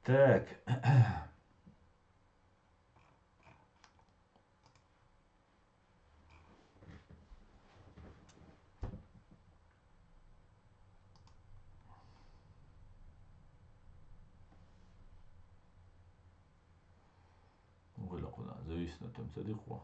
Так. Уголокуна, зависит на том цадиху.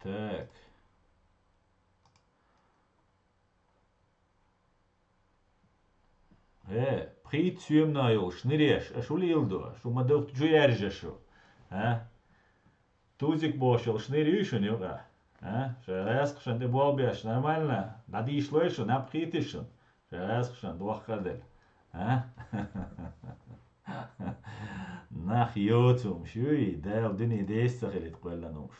Так. Pryd syömnä jol, snirjes, sul ildo, summa doht juerjesu. Тузик бошел, шнырюшен, юга. Шерескшен, ты болбеш, нормально. Нади шлойшен, апхитишен. Шерескшен, двохкадель. Нах йоцум, шуй, дел дыни дестагилит квеллануш.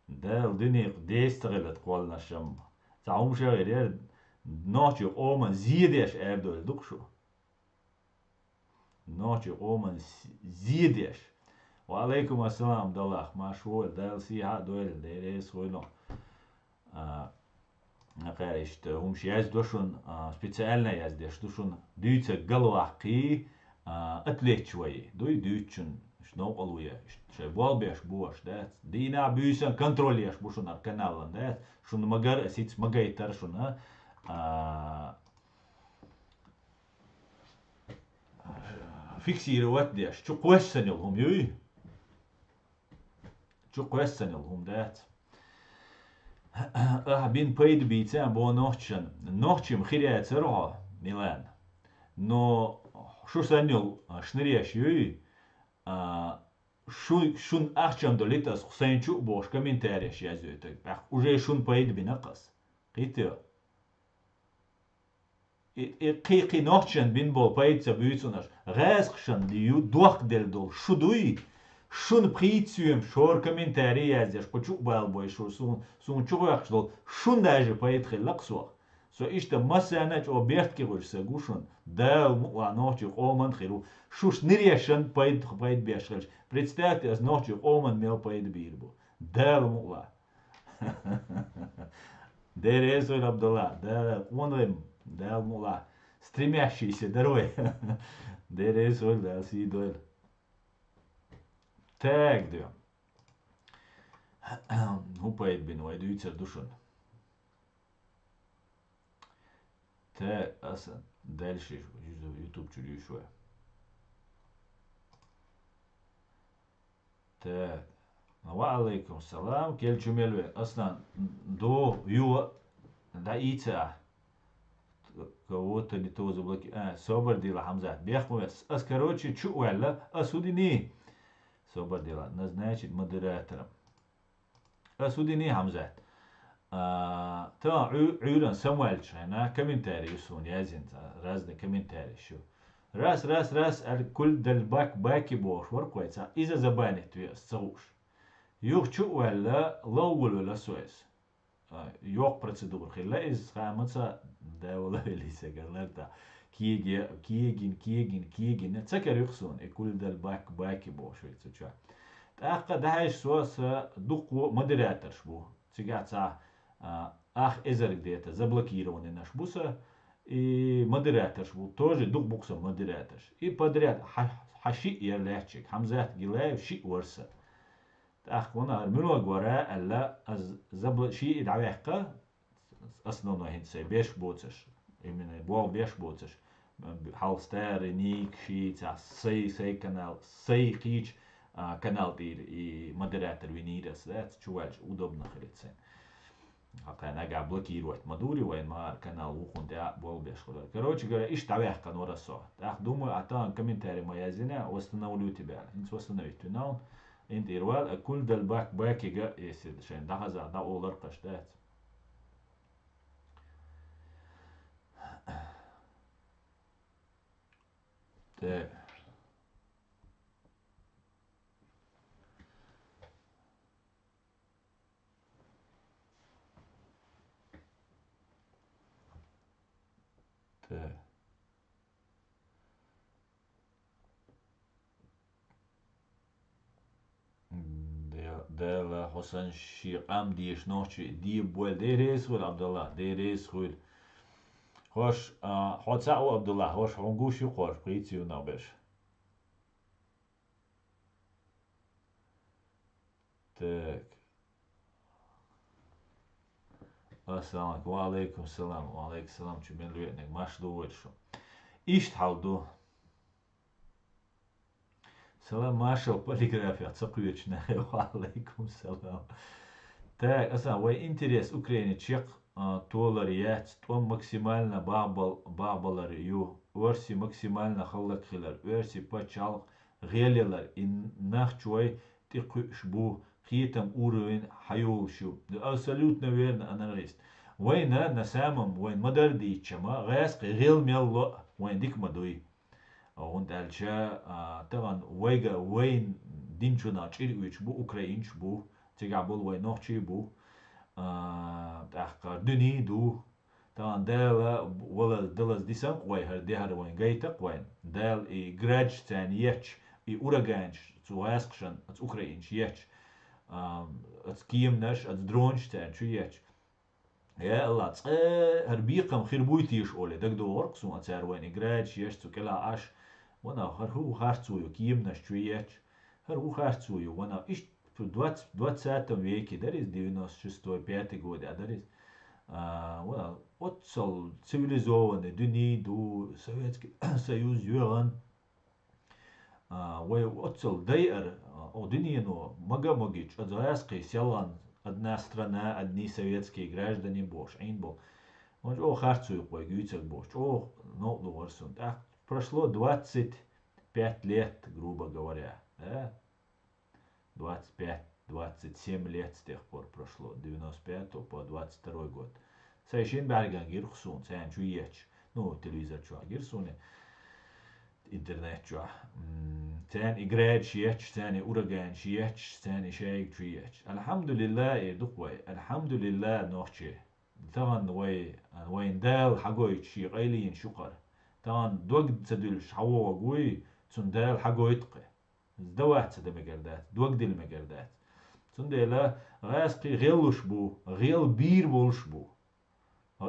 Дел дыни дестагилит квеллнашам. Заум шагир, ночью оман зидеш эрдоль дукшу. Ночью оман зидеш. وعليكم السلام عبد الله مشغول ده سيها دول ده سويلو نقارشت هم شياز دوشون специально яздеш دوشون ديتس قلواقي اتليت شوي دويتشن شنو قلويا شبوال بيش بوش ده دينا بيسن كنتروليش بوشون القنال ده شون مگر سيتس مگايتر شون فيكسيروات ديش شو قوسن يلهم يوي شو قوسن يلهم دات بين بايد بيتان بو نوحشم خيريات سروها ميلان نو شو سنيل شنرياش يوي شون اخشم دوليتاس حسين شو بوش كومنتاريش يازويتك уже شون بايد بنقص قيتو قيقي نوحشن بين بول بايد سبيوتسوناش غازخشن ديو دوخ دل دول شدوي شون بريتسيوم شور كومنتاري يازيش قوچوق بالبوي شو سون چوغيخش دول شون داجي بايد خلقسوا سو اشتا مسانج او بيرت كي غوش سغوشون دال مو نوحشي قومن خيرو شوش نريشن بايد بيشغلش представьте از نوحشي قومن ميل بايد بيربو دال مو Дерезу Абдулла, да, он да, мула, стремящийся, дорой. Дерезу, да, сидой. Так, да. Hupayet bin o edüytser duşun. Так, аса, дальше YouTube чуть еще. Так. وعليكم السلام كل جميل اصلا دو يو دا ايتا كوت اللي توز بلك سوبر ديلا حمزه بيخمو اس كروتشي تشو ولا اسوديني سوبر ديلا نزناچ مودراتور اسوديني حمزه تا عيران سموالش هنا كومنتاري يسون يازين رازنا كومنتاري شو راس الكل دل باكي بوش ورقويتا اذا زبانت الصغوش يوخ شو ولا لول ولا سويس يوخ процедур خلا إز خامسة ده ولا اللي سجلنا كيجين نتذكر يخصون يقول ده باكي بوش ويتشا تأخذ ده هاي سوس دقو مدراتر شبو تيجات سا إزرق ديتا زبلكيرون الناش بوسا مدراتر شبو توجي دق بوكسا مدراتر بدرات حشي يرلاتشك حمزات جلاي شيء ورسة أخونا الملوك وراء ألا زبل شيء دعويحقا أصلا نهين سي بيش بوتش من بوال بيش بوتش حالستار نيك شيء تاع سي كانال سي قيج كانال دير مدراتر وينيرس ده تشوالش удобно خليتسين حقا نجا блокировать مدوري وين ما канал وخون تاع بوال بيش خلال короче говоря إيش دعويحقا نورسو أخ думаю أتان комментарий моязина восстановлю тебя инс восстановить тунал انت روال كل ده باكي جا يسد عشان ده غزا ده اولر قشتات ده ده دل حسن شيقام ديش نوشي دي بول ديريس ولا عبد الله ديريس ولا خوش حوتسا و عبد الله خوش هونغوشي خوش بريتيو نابش تك السلام عليكم وعليكم السلام وعليكم السلام شو بين لوينك ماش دور شو ايش تحاولوا سلام ماشا полиграфия цокуечная وعليكم السلام Так, вы интерес Украины чек толар яц, том максимально бабалар ю, верси максимально халлакхилар, верси пачал гелилар, и нахчуй тикуш бу, хитам уровень хаюлшу. Абсолютно верно, аналист. وين نسامم وين مدر دي تشما غاس غيل ميلو وين ديك مدوي وانت الشا طبعا ويجا وين دينشونا تشيريوش بو اوكراينش بو تيغابول وين نوخشي بو تحقر دني دو طبعا دال ولا دلز ديسان وين هر دي هر وين جايتق وين دال اي جراج تاني يتش اي اوراغانش تو غاسكشن ات اوكراينش يتش ات كيمناش ات درونش تان شو يتش يا الله هربيقم خير بويتيش اولي دك دو ورق سو اتسار وين جراج يش تو كلا اش وانا هو هارتسويو كيمناش شويتش هو هارتسويو وانا ايش في 20 веке, дарис 96-5 годы, а дарис отцол цивилизованный дни до Советский Союз юран, вой отцол дайер, дни но магамогич, адзаяский селан, одна страна, одни советские граждане бош, айн был. Он о харцую кой гюцел бош, о ну лорсон. Так прошло 25 лет, грубо говоря, да? 25-27 лет с тех пор прошло, 95 по 22 год. Сайшин барган гирхсун, сайн чуеч. Ну, телевизор чуа гирсуне, интернет чуа. Сайн играет чуеч, сайн ураган чуеч, сайн шейк чуеч. Алхамдулилlah يدقوي, алхамдулилlah نوخشي. طبعا وين دال حقوي شي قيلين شقر. طبعا دوق تدل شحوه قوي تندال حقوي تقي. زدوات سده مقردات دوق دل مقردات تندلا غاسقي غيلوش بو غيل بير بولش بو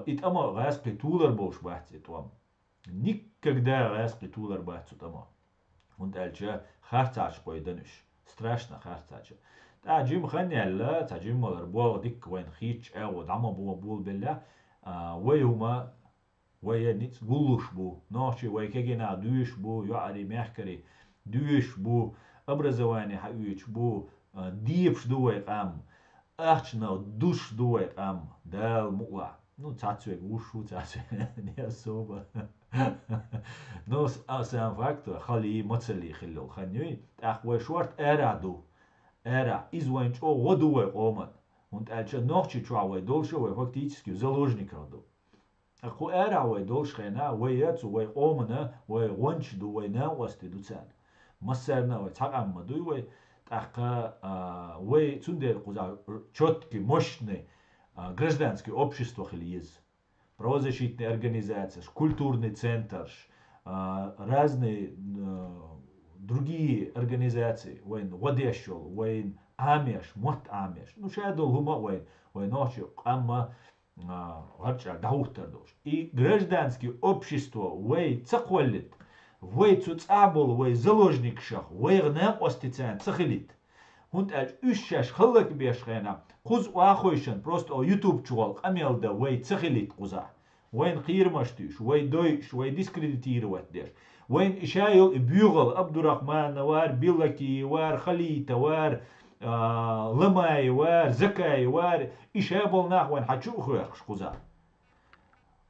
ит ама غاسقي тулар болш бахти توام никогда غاسقي тулар бахти тама und алча харцач койдануш страшно харцача таджим ханьяла таджим малар бо дик وين خيچ او дама бо бул белла ويهما ويا نيت غلوش بو نوشي ويكينا دوش بو يعري محكري دوش بو образование حقيقي بو ديبش دوي قام احنا دوش دوي قام دال مقلا ну цацуек ушу цацуек не особо но сам факт хали мацали хилл ханюй ахвай шорт эра извоинч о годуе оман und алча нохчи чуавай долше вай фактически заложников до аху эра вай долше на вай яцу вай омана вай вонч ду вай на васти дуцан مسرنا وتعقم مدوي وي تحقا وي تندر قزا четкий мощный гражданское общество хилиез правозащитные организации культурный центр разные другие организации وين وديشول وين амеш мот амеш ну шадол хума وين ночи амма гача даухтардош и гражданское общество وي цаквалит وي تصابل وي زلوجنيك شخ وي غناق واستيتان تخليت هونت اج اشش خلك بيشخينا قوز واخويشن بروست او يوتيوب تشوال قميل دا وي تخليت قوزا وين خير مشتيش وي دويش وي ديسكريديتير واتدير وين اشايل بيوغل عبد الرحمن وار بيلكي وار خليته وار لماي وار زكاي وار اشابل ناح وين حتشو خوخش قوزا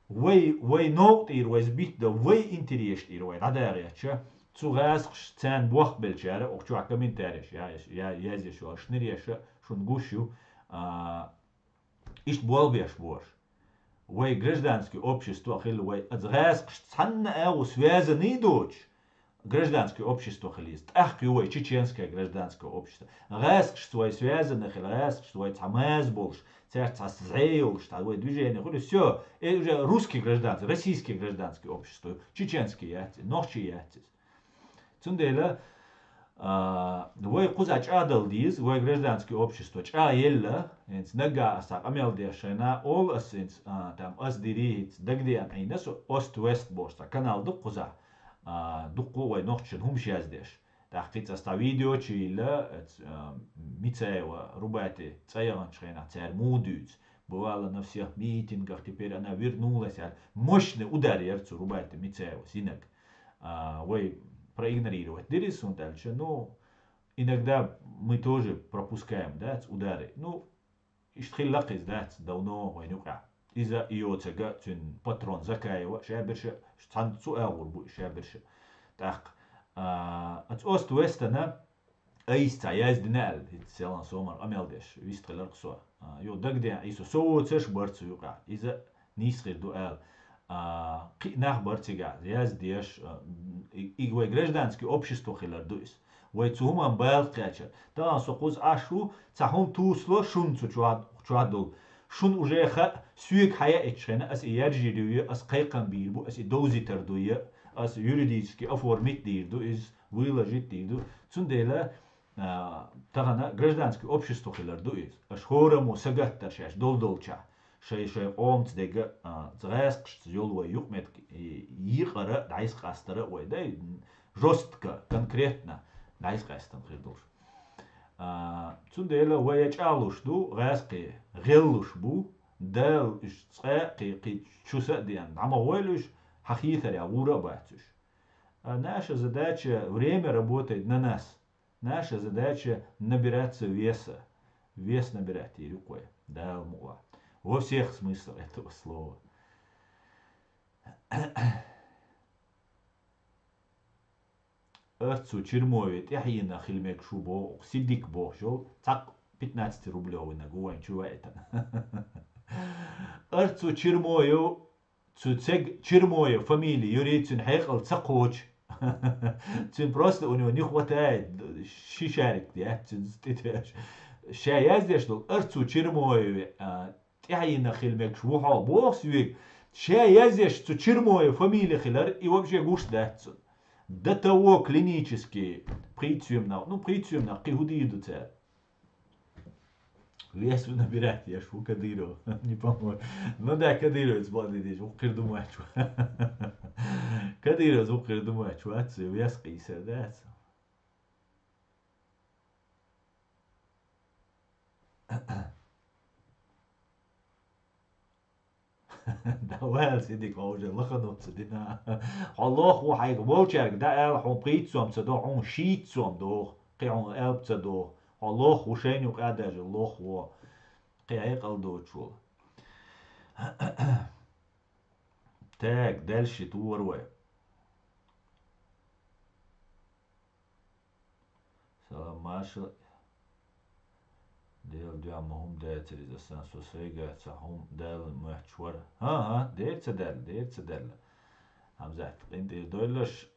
وي نوت إير ويز بيت دا وي إنتريشت إير وي عداغيتشا تسوغاسخش تان بوخ بالجارة أو كمين تاريش يا يزيشو شنريشا شنغوشو إشت بوالبيش بورش وي гражданское общество хил وي أزغاسخش تحن أو связа نيدوش гражданское общество хилист أحكي وي чеченское гражданское общество غاسخش твой связаны хил غاسخش твой тамаз болш царь что движение, все, это уже русские гражданские, российские гражданские общества, чеченские яти, нохчи яти. Цундела, вой кузач адал диз, вой гражданское общество, ча елла, энс нага асак амел дешена, ол асенс там аздирит, дагдиан айнас ост-вест борса, канал дуккуза, дукку вой нохчин хумши аздеш. تحقيق استا فيديو تشيلا ميتسايوا رباتي تسايران شخينا تسار مودوز бывало на всех митингах, теперь она вернулась, мощный удар ярцу рубает мицаева синак, вы проигнорировать дырисун дальше, но иногда мы тоже пропускаем, да, удары, ну, اشتخيل لقيز ذات دونو وين يقع إذا يوتجا تن باترون زكاي وشابرش شتان سو أغربو شابرش تاق أتوست ويستنا أيستا ياز دنال هتسيلان سومر أميل ديش ويستغل رقصوا يو دق دي إيسو سو تش برتسو يقع إذا نيسخير دوال قي ناخ برتيجا ياز ديش إيجوي гражданский общество خلال دويس ويتسوهم أم بايل قياتشر تلان سوقوز عشو تساهم توسلو شون تشوادول شون уже سويك حياة اتشخنا أس يرجي دوية أس قيقن بيربو أس دوزي تردوية أس юридически оформить дирду из выложить дирду цундела тагана гражданское общество хиларду из аш хорому сагаттар шаш долдолча шей омц дега згайск ёлва юкмет йикара дайсқастара ойдай жестко конкретно дайсқастан хилдуш цундела ваяჭალუშ ду гайсқи геллуш бу дал исწყэ қи чуса диан амагойлуш хахитаря ура бацуш наша задача время работает на нас. Наша задача набираться веса. Вес набирать и рукой. Да, мула. Во всех смыслах этого слова. Арцу чермовит. Яхина хильмек шубо. Сидик бо. Шо. Так 15 рублевый на гуань чувает. Арцу чермою. Цуцег чермою. Фамилии. Юрицун хайхал цакоч. تون просто у него не хватает шишарик, да, тун ститеш. Шаяз дешдол арцу чермоеве тяйна хилмек швуха босвик. Шаяз деш цу чермоев фамилия хилар и вообще гуш датцун. До того клинически притюмна, ну притюмна кихудиду це. Вес вы набирать, я шву Кадыров, не поможет. Ну да, Кадыровец бладидиш, укир думать. Кадыров укир думать, швацы, вес киса, да. دوال سيدك موجة لخنوت سدينا الله هو حاجة موجة ده قال حون بريتسوم تدو حون شيتسوم دو قيون ألب تدو الله هو شين وقادر الله هو قيعيق الدو تشول تاك دلشي تور وي سلام ماشا ديل دو هم داتر إذا سنسو سيجا هم دال محشور ها ديت دل هم زات انت دولش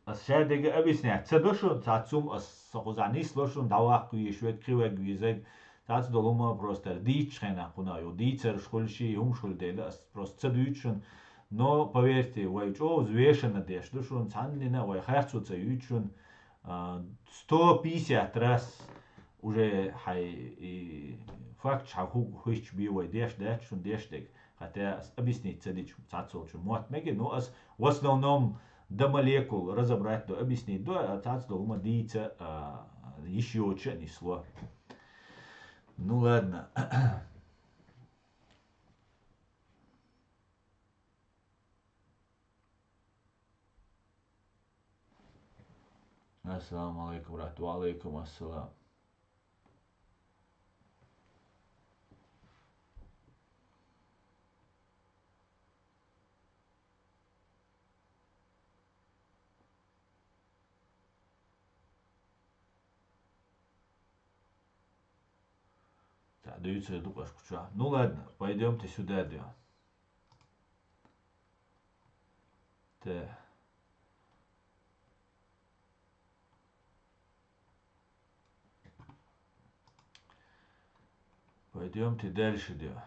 الشادق أبيسني تسدوشون تاتسوم السقوزانيس لوشون دواق ويشوت كريوك ويزك تاتس دولوما بروستر ديتش خينا قنا يو дитер школьши هم школ дела просто цедуйчун но поверьте вайчо взвешенно дешдушун цаннина вай харцуца ючун 150 раз уже хай факт шаху хуич би вай дешшун дештек хотя объяснить цедич цацолчу мот меги но ас в основном до молекул разобрать, до объяснить, до отец дома дийца еще очень несло. Ну ладно. Ассаламу алейкум, рату алейкум ассалам. Даются иду кашкуча. Ну ладно, пойдемте сюда, да. Так. Пойдемте дальше, да.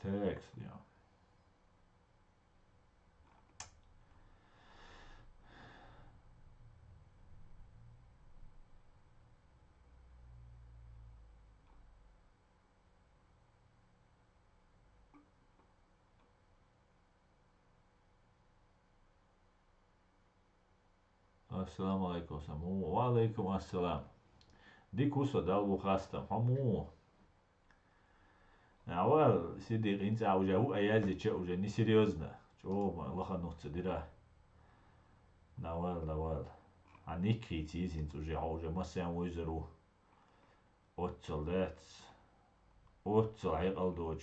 Текст, да. السلام عليكم سمو وعليكم السلام. ديك وصل دال خاصة حمو. أول سيدي غين تعوجه أيازي تشوج ني سيريوزنا شو ما الله خنوت ديرا. نوال عنيك كريتيز انتو جعوجه ما سان ويزرو отцелдец отцел алдоч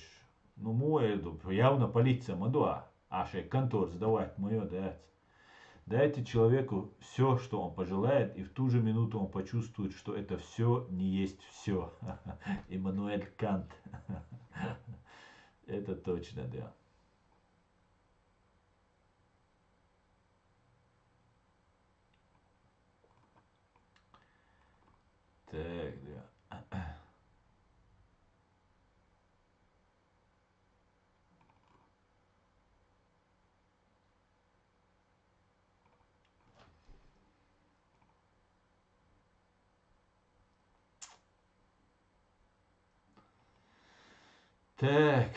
ну моеду явно полиция мадуа аше контор сдавать мое дайте человеку все что он пожелает и в ту же минуту он почувствует что это все не есть все. Иммануэль Кант. Это точно, да. Так, да. Так.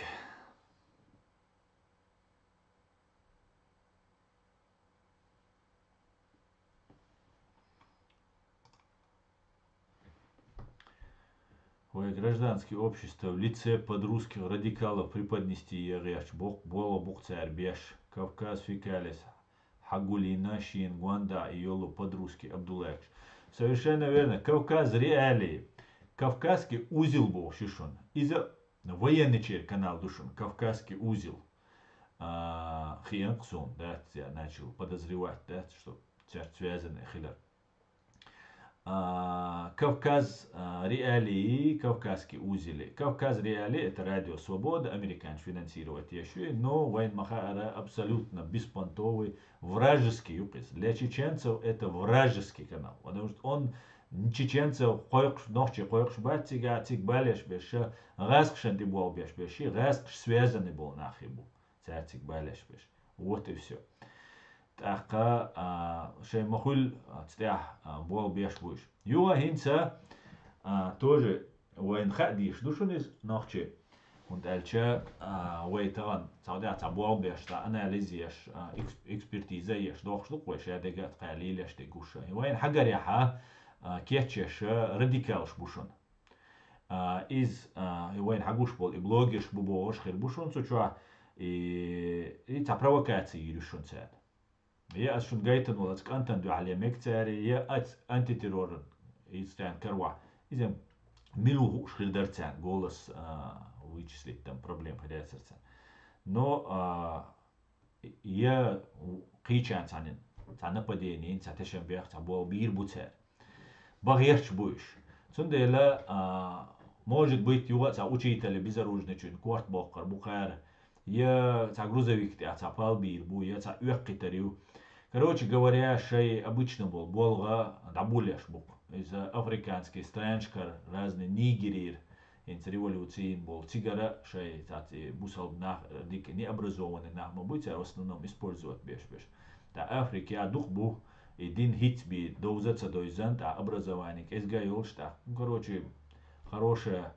Ой, гражданское общество в лице подрусских радикалов преподнести ереш, Бола Бухцарь, Беш, Кавказ Фикалис, Хагулина, Шин, Гуанда и Йолу подрусский Абдуллахч. Совершенно верно. Кавказ реалии. Кавказский узел был шишон. Из-за военный канал душон. Кавказский узел. Хиянксун, да, я начал подозревать, да, что связаны хилер. Кавказ реалии, Кавказские узели. Кавказ реалии это радио Свобода, американцы финансируют еще, но Вайн Махара абсолютно беспонтовый, вражеский юпис. Для чеченцев это вражеский канал, потому что он чеченцев койкш ночи койкш батига тик балеш беша газкшен ты был беш беши газкш связанный был нахибу цартик балеш беш. Вот и все. تاقا شيء مخول تستيح بول بيش بوش يوا هنسا توجه وين خديش دوشونيز نوخشي und elche way tagan saudia ta bol besh ta analiziyash expertise yash dokhshluk wesh yadegat qalilash de gusha وين حجر يحا كيتشش راديكالش بوشون iz وين حقوش بول بلوجش بوبوش خير بوشون سوچوا и ta провокации юшун цят يا أشون جايتن ولا تكانتن دو على مكتاري يا أنتي تيرور يستان كروا إذا ملو هو شغل درتان جولس ويجسليت تم проблем هداسرتان но يا قيچان تانين تانا بدينين تاتشن بيخ تابو بير بوتر بغيرش بوش سندلا может быть юга та учителя безоружный чун кварт боккар бухар я та грузовик та пал бир бу я та уэккитарю. Короче говоря, шей обычно был болга дабуляш бук. Из африканских странчкар разные нигерир, из революции был цигара шей тати бусал на дике необразованный на мабуть, в основном использовать беш. Да Африке а дух бу один хит би доузаться до изант а образование эсгайол что. Короче, хорошая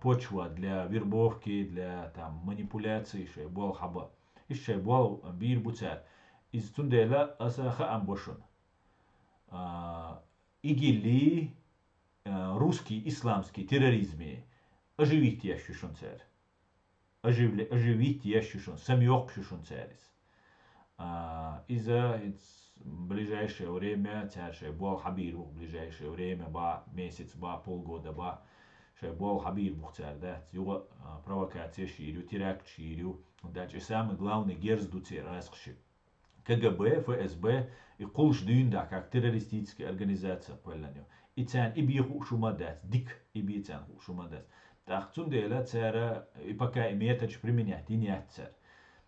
почва для вербовки, для там манипуляций шей бол хаба. И шей бол бир буцар. Из тундела асаха амбошун. Игили русский исламский терроризме оживить ящушун царь. Оживить ящушун, самьёк шушун царис. Из-за ближайшее время царь бол хабиру, ближайшее время ба месяц, ба полгода, ба бол хабир бухцар, да, юга провокация ширю, теракт ширю, дальше самый главный герз дуцер расхши. КГБ, ФСБ и кулш дюнда как террористическая организация пэланю. И цан и биху шумадас, дик и бицан шумадас. Так цундела цара и пока имеет применять и не цар.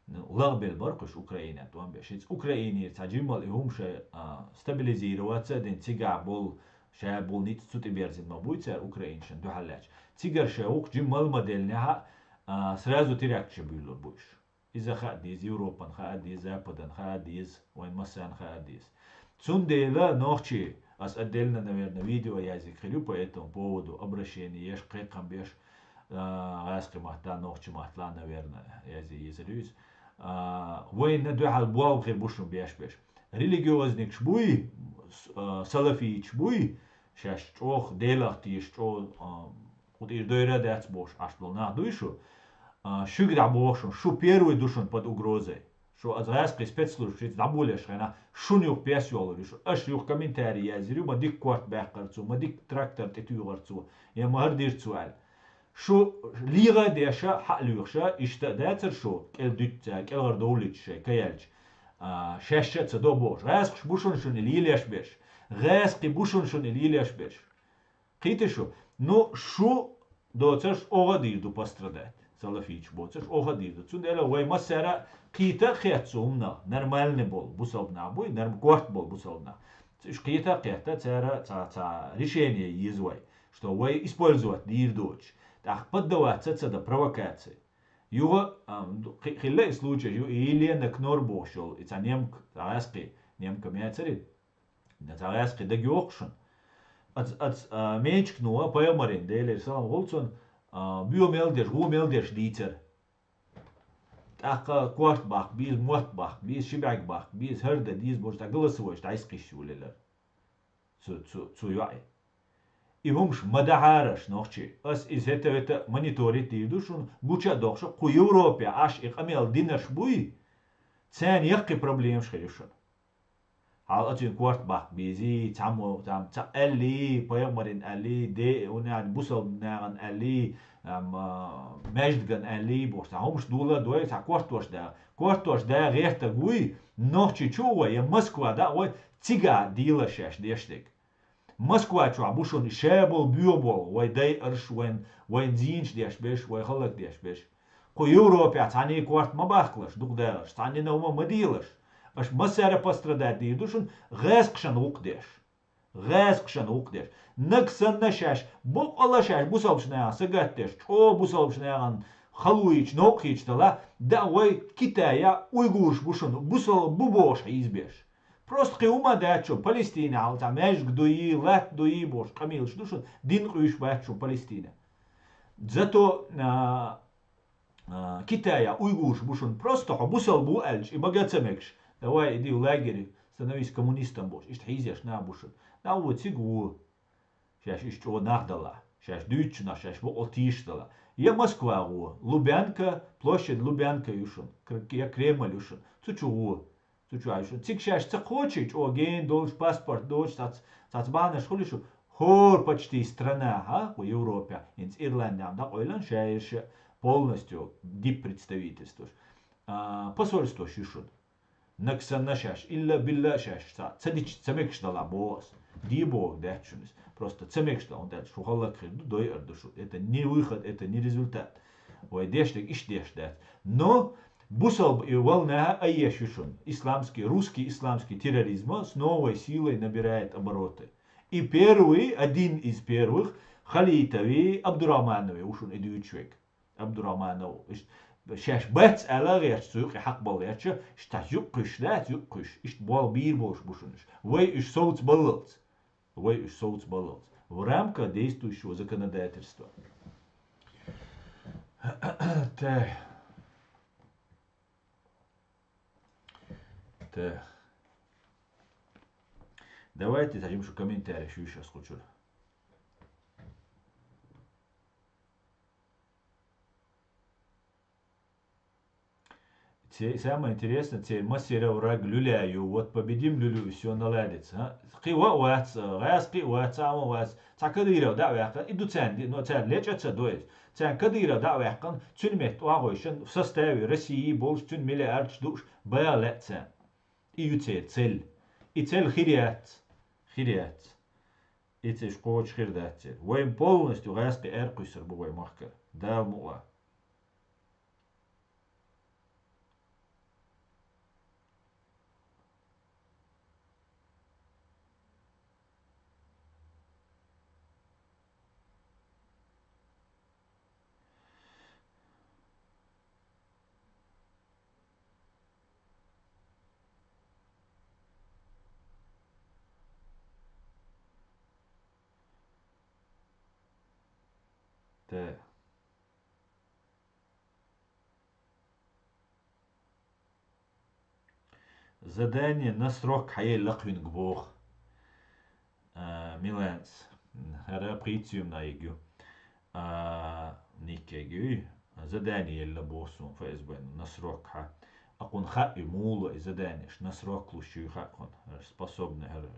Лагбел баркуш Украина, то амбешиц Украине таджимал и хумше стабилизироваться, ден цигар бол шая бол нит цути берзин мабуть цар украиншен духаляч. Цигар шаук джимал модельня сразу теракче было больше. إذا خاديز يوروبان خاديز زابدان خاديز وين مسان خاديز цундела ночи ас отдельно наверное видео я закрылю по этому поводу обращение еш кайкам беш аски махта ночи махтла наверное я изрюсь война дуал буал хер бушум беш ريليجيوزنيك شبوي سلفي شبوي شاش چوخ ديلاتيش چو قدير دويرة داتس бош ашбол на дуйшу шугда бошун шу первый душун под угрозой шо азраэльский спецслужб дабулеш хана шунюк песёл риш аш юк комментарий язирю ма дик кварт бахкарцу ма дик трактор тетюгарцу я мардирцуал شو ليغا ديشا حقلوخشا اشتداتر شو كل دوتسا كل غردوليتش كيالج شاشة صدو بوش غاسق بوشون شون ليليش بيش غاسق بوشون شون ليليش بيش قيت شو نو شو دوتسش اوغا ديردو пострадать салафич боцеш اوغا ديردو цундела وای مسارا قيتا خياتسومنا نورمالني бол бусалбна бой норм кварт бол бусалбна قيتا قيتا تا решение езвай что вай использовать дирдоч так поддаваться да провокации Юга хилла случай ю или на кнор бошел и немк зараски немка мяцери да зараски да гёхшен at mensch knua поемарин делер сам голцон биомелдер гумелдер дитер так квартбах биз мортбах биз шибагбах биз херда диз бош да голосовой да искишулелер цу юай и вумш мадахараш нохчи ас из это мониторит идушун гуча дохша ку Европе аш их амел динаш буй цен яқи проблем шхеришун хал атин кварт бах бизи таму там та али поемарин али де унан бусал наган али междган али бошта хумш дула дой та квартош да рехта гуй нохчи чуа я Москва да ой цига дила шеш дештек Москва чуа бушон шебол биобол вай дай арш вайн зинч деш беш вай халак деш беш ко Европе тани кварт мабахлаш дугдаш тани наума мадилаш аш масара пострадать дидушун гэскшан укдеш наксан нашаш бу алашаш бусалшна сагаттеш чо бусалшна халуич нокич тала да вай Китая уйгурш бушон бусал бубош избеш Просто кеума дачу Палестина, а там меж гдуи, лет дуи бош, камил, что что дин куиш бачу Палестина. Зато Китая уйгурш бушун просто бусал бу эльч и багацамекш. Давай иди в лагерь, становись коммунистом бош. Ишт хизяш на бушун. Да вот сигу. Шаш ишт о нахдала. Шаш дючна, шаш бу отиштала. Я Москва го. Лубянка, площадь Лубянка юшун. Я Кремль юшун. Цучу Цик шаш цахочич, о ген долж паспорт, долж цацбана шхулишу. Хор почти страна, в Европе, инц Ирландия, да, ойлан шаиш полностью дип представительство. Посольство шишут. Наксана шаш, илля билля шаш, цадич цамекшдала бос. Дибо дачунис. Просто цамекшдала, он дальше шухалла крыду, дой ардушу. Это не выход, это не результат. Ой, дештек, иш дештат. Но Бусал и волна Аешишун, исламский, русский исламский терроризм с новой силой набирает обороты. И один из первых, Халитови, Абдурахманови, ушун идущик, Абдурахманов. Шаш бац алагерч цух хак балерч, шта юккыш, да, юккыш, ишт бол бир болш бушуныш. Вы иш соуц баллц. В рамках действующего законодательства. Так. Давайте зайдем в комментарии, что сейчас хочу. Самое интересное, мастера враг люляю, вот победим люлю, все наладится. Кива уац, раз кива цама уац, цакадира да вяхан, иду цен, но цен лечатся доет. Цен кадира да вяхан, цюнмет уагойшен в составе России больше 1 миллиард душ бая цен. И цель. И цель хириат. И цель шкоч хирдат. Воим полностью раски эркусер бувай махкар. Да муа. Так. задание на срок хае лаквин гбох. Миланс. Хара притиум на игю. Никегю. Задание اللي بوسون فإزبن نسرق ها أكون خا مولو إذا دانش نسرق لشيو خا كون способны هر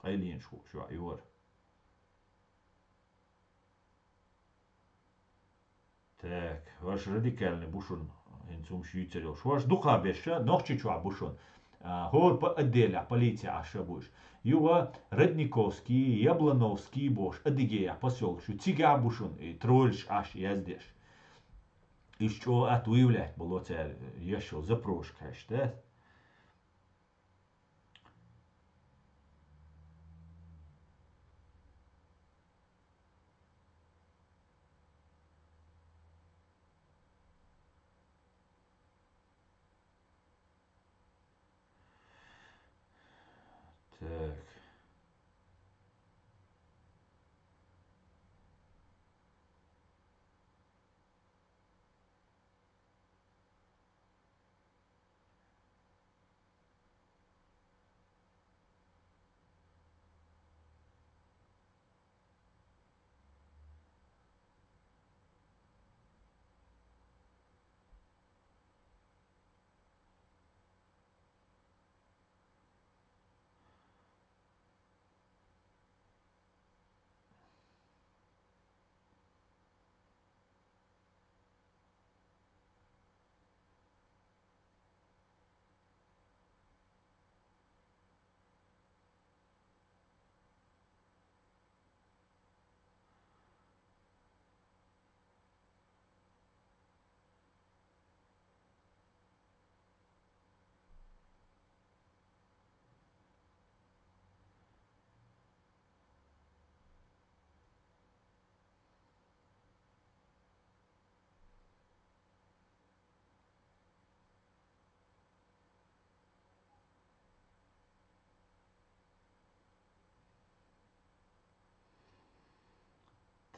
قايلين شو أيور так ваш радикальный бушун инцум шьюцерил шо ваш духа беша ногчи чуа бушун хор по отделя полиция ашабуш юга Родниковский Яблоновский бош адыгея посёл шу тига бушун и трольш аш яздеш и что от выявлять было цель еще запрошка что так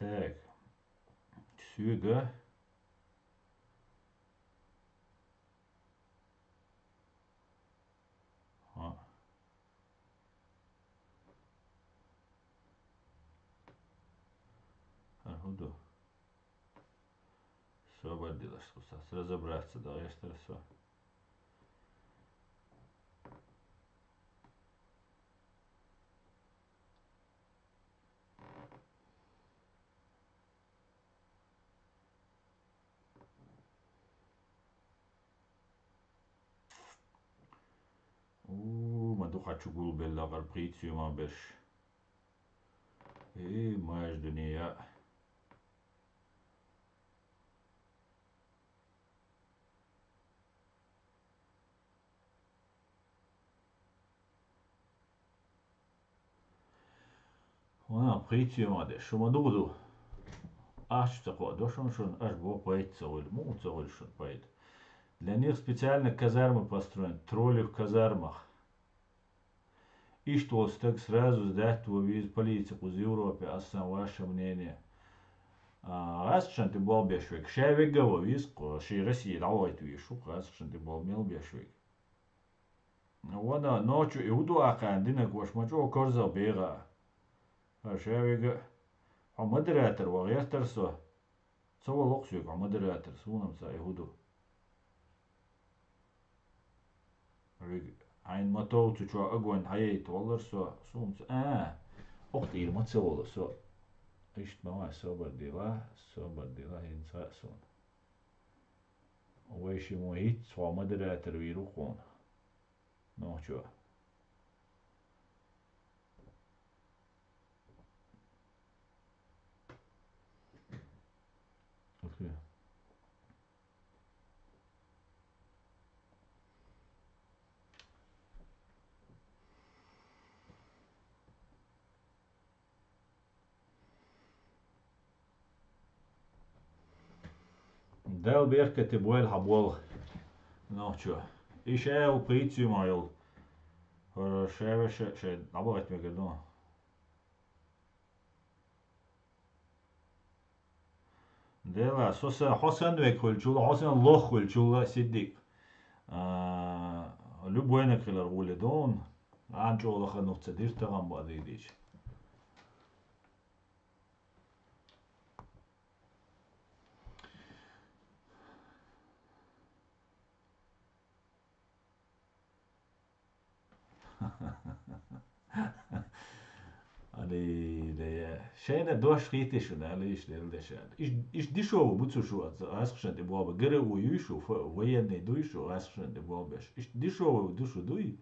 так сюда Аргуду освободилась разобраться да я что ما دوخ تشغل بلا غربيت ما بش ايه ماش دنيا وانا بريتي ما دش شو ما دوغدو اش تقو دوشون شون اش бо поэт целый му целый шон поэт для них специально казармы построены тролли в казармах и что так сразу сдать твой виз полиции из Европы а ваше мнение عشان تبغى بيشويك شايفك جوا ويسق شي رسي العوايد ويشوق عشان تبغى ميل بيشويك وانا نوچو يهودو اقا عندنا كواش ماچو كورزا بيغا شايفك مودراتر وغيرتر سو لوكسيك مودراتر سونم سا يهودو عين ماتو تشو اغوان هايت والله سوم اختي ما تسولو isto não é sobre de lá insasun o eishi mo hit só moderator viru con não cho okay Del berka te boel habol não cho ish el pritsu mail sheve she abovat me gedon dela sosa hosan ve kulchul hosan loh kulchul sidik لبوينك الرولدون عن شغل خنوت تدير تغم بعدي ديش Ali de şeyne doş khiti şu ne işte de şey. İş dişo bu tu şu askşan de bu gere uyu şu voye ne duy şu askşan de bu beş. İş dişo duşu duy.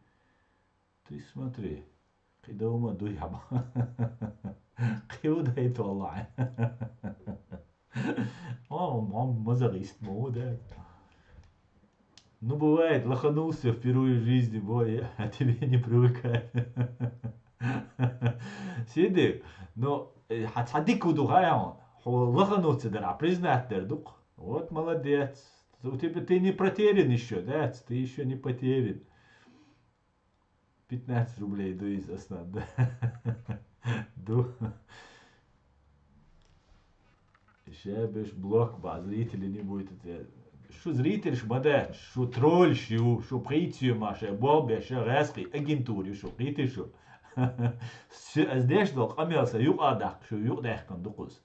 Ты смотри. Кида ума дуй яба. Киуда это والله. Он мазарист, да. Ну, бывает, лоханулся впервые в жизни, бой, а тебе не привыкай. Сиди, но هتصدق ودغايون лоханул тебя, признать дердук. Вот молодец. У тебя ты не потерян еще, да? Ты еще не потерян. 15 рублей дуй основ, да. Ду. Шебеш блок, зрители не будет ответ. Что зритель шмадет, что тролль, что притию маша, бобе, что резкий, агентури, что притию, что. Здесь док, амелся, юqadaq, что юqdaq kan дукус.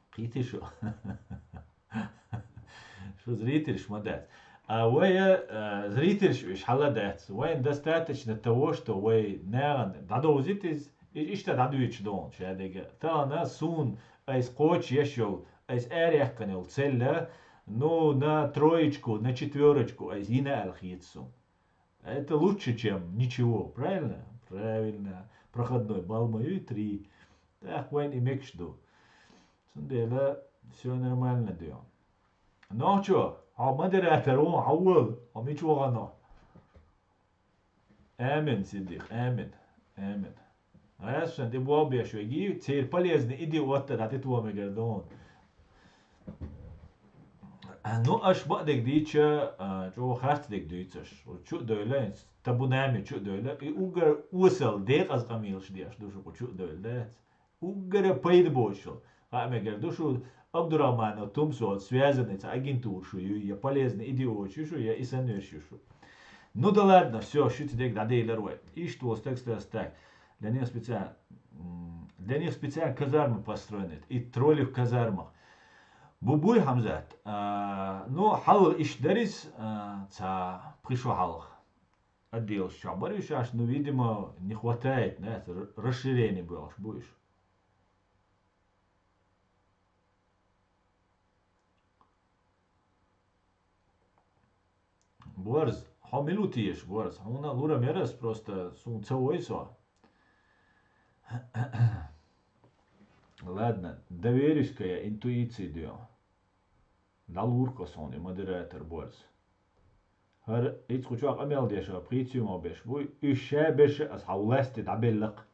Притию, что. Что зритель шмадет. وهي зритель إيش حلا دات وين دستاتش نتوه что وين نعن دادو زيتز إيش تدادو يشدون شاديجا ثانا سون أيس قوتش يشول أيس أريح كانوا تسلا ну на троечку на четверочку а зина алхитсу это лучше чем ничего правильно правильно проходной балл мою 3 так вайн и мекшду сундела все нормально дел ну что ما ادري اترون عوض وميش وغنا امن صديق امن امن عشان دي بوابي شو يجي تصير полезный иди вот это ты твой мегардон ну аш бадек дича جو خرت ديك دويتش وشو دوله تبو نامي شو دوله и угар усел дек аз камилш диаш душу شو دوله угар пойд бошо а мегарду Абдурахман Тумсо связаны с агентуршей, я полезный идиотишу, я и санерщишу. Ну да ладно, все, что тебе дадей лерой. И что, так. Для них специально казармы построены, и тролли в казармах. Бубуй Хамзат, ну, хал иш дарис, пришел хал. Отдел шабарю сейчас, ну, видимо, не хватает, да, расширение было, будешь. Борз, хамилутиеш, борз. Она лура мерас просто целуйся. Ладно, доверишься я интуиции дел. Далурка сон и модератор борз. هر إيش كشوف أميل ديش بريتيو ما بيش بوي إيش بيش أصحولست تعبلق.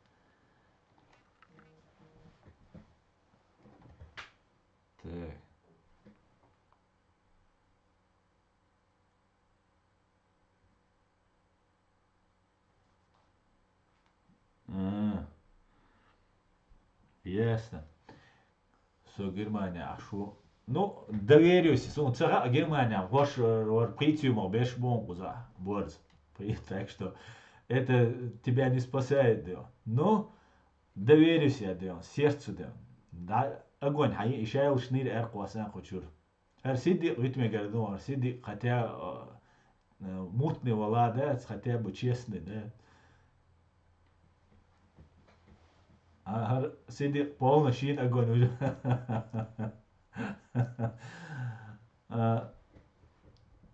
تي. Ясно. Со Германия, а шо? Ну, доверюсь, сон цара Германия, ваш притию мог беш бонкуза, борз. Так что это тебя не спасает, да. Но доверюсь я, да, сердцу, да. Да, огонь, хай, ишайл шнир эрквасан хочур. Сиди, ритме гордон, сиди, хотя мутный вала, да, хотя бы честный, да. سيدي بولنا شين أقول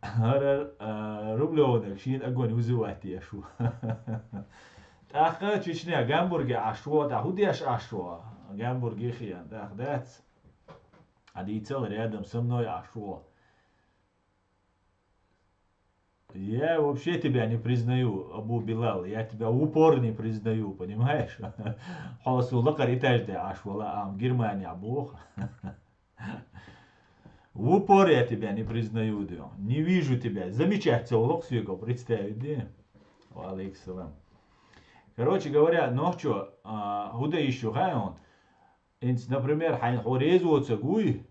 هر روبلونك شين أقول وزواتي أشو تأخذ تشنيا جامبورج عشوا ده هوديش عشوا جامبورج خيان ده أخذت عادي يتصل ريادم سمنوي عشوا Я вообще тебя не признаю, Абу Билал. Я тебя в упор не признаю, понимаешь? Холосула каритажде ашвала ам Германия бог. В упор я тебя не признаю, да. Не вижу тебя. Замечательно, улог свего представить, да? Алейксалам. Короче говоря, ну что, куда еще хайон? Например, хайн хорезу оцегуй,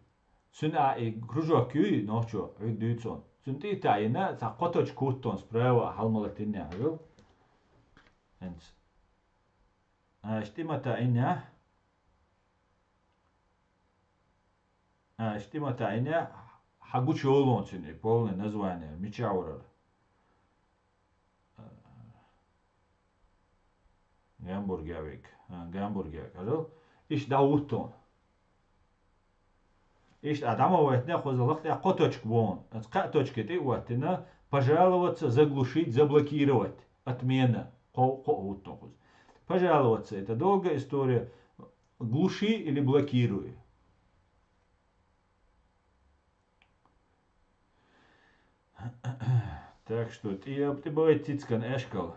сюна и кружок кюй, ну что, рик дюйцон. Sunti tayina ta qotoch kuttons pröva halmalatinja jo. Ens. Stimata inja. Stimata inja. Haguchi olonsini polne naзвание Мичаура. Gamburgevik. Gamburgevik. Also ich da utton. Ишь, Адама уэтня хозалах я коточк вон. Коточки ты уэтина пожаловаться, заглушить, заблокировать. Отмена. Пожаловаться. Это долгая история. Глуши или блокируй. Так что ты бывает тицкан эшкал.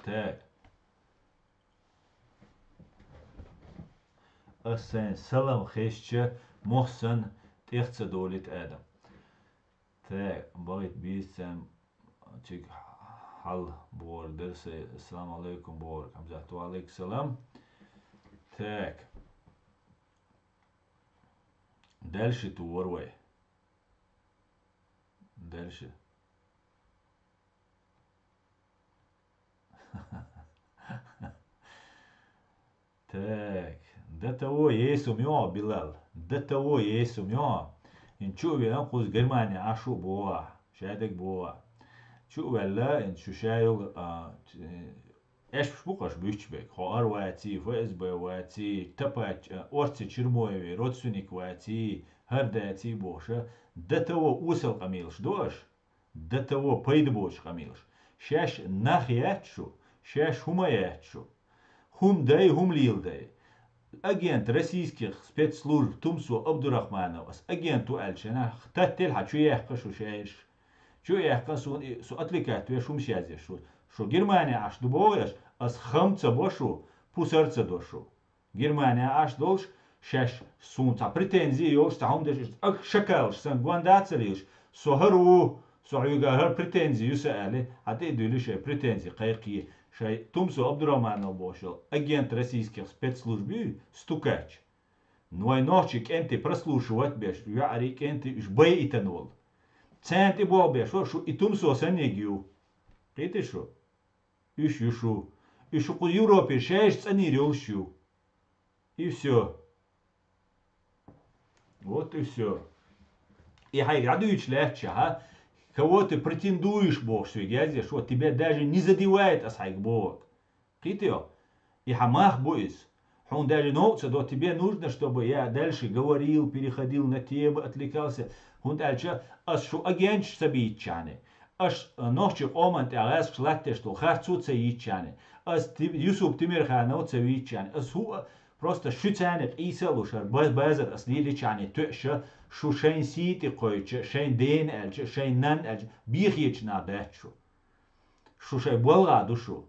Так. Sen salam xeşçe mohsen tehce dolit adam. Tak, bait bisem çık hal bor derse Assalamu alaikum bor. Kamzatu alaik salam. Так. Дальше туорвай. Дальше. Так. До того есть у меня, Билал. До того есть у меня. إن شو بينقص جرمانيا عشو بوا. شادك بوا. شو ولا إن شو شايل إيش بقاش بيشبك. خار واتي فاز بواتي تبات أرتي شرموي روتسونيك واتي هرداتي بوشة. ده تو وصل قميلش دوش. ده تو بيد بوش قميلش. شاش ناخيات شو. شاش همايات شو. هم داي هم ليل داي. агент российских спецслужб Тумсу Абдурахманов, агенту Альшина, хтаттельха, что я хочу шеешь, что я хочу отвлекать, я шум сязи, что Германия аж дубоваешь, а с хамца бошу, пусарца дошу. Германия аж долж, шеш сунца претензии, ёж, сахом деш, ак шакалш, сан гуандацелиш, сохару, сохюгар претензии, юсаали, а ты дулишь претензии, кайки. Шай Тумсу Абдурахманов бошел, агент российских спецслужб, стукач. Ну ай ночик энти прослушивать беш, я арик энти уж бей итанул. Центи бол беш, шо и Тумсу санегию. Ты шо? Ищу. Ищу по Европе шесть цанирил щу. И все. Вот и все. И хай радуюч легче, а? Кого ты претендуешь, Бог, что я что тебя даже не задевает асайк Бог. Китио. И хамах боис. Он даже ноутся, до тебе нужно, чтобы я дальше говорил, переходил на тему, отвлекался. Он дальше, ас что агент сабичане. Ас ночью омант агас шлатте, что харцуца ичане. Ас Юсуп Тимирхановца вичане. Ас ху просто шуцанек иселушар, базар ас лиличане, тёша. شو شين سيتي قويتش شين دين ألش شين نان ألش بيخيتش نادتشو شو شي بولغا دوشو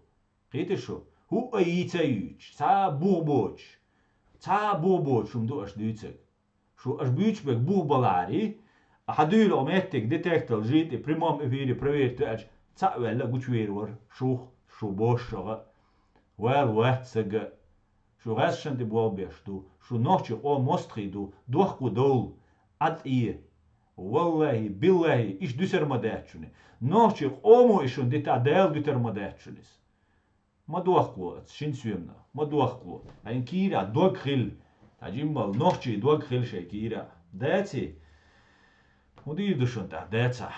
قيت شو هو أيتا يوتش تا بوبوتش شو مدو أش دويتك شو أش بيوتش بك بو بلاري أحدويل أميتك ديتكتل جيتي بريموم إفيري بريوير ألش تا ولا قوش ويرور شو بوش شغا واحد سجا شو غاشن دي بوال بيشتو شو نوشي أو مستخيدو دوخكو دول At iyi. Vallahi billahi iş düşer madetçuni. Nohçuk omu işun dita del düter madetçunis. Maduaklu, şin süyemna. Maduaklu. Ayın kira dogkhil. Tacimmal nohçi dogkhil şey kira. Deci. Udi düşün ta deca.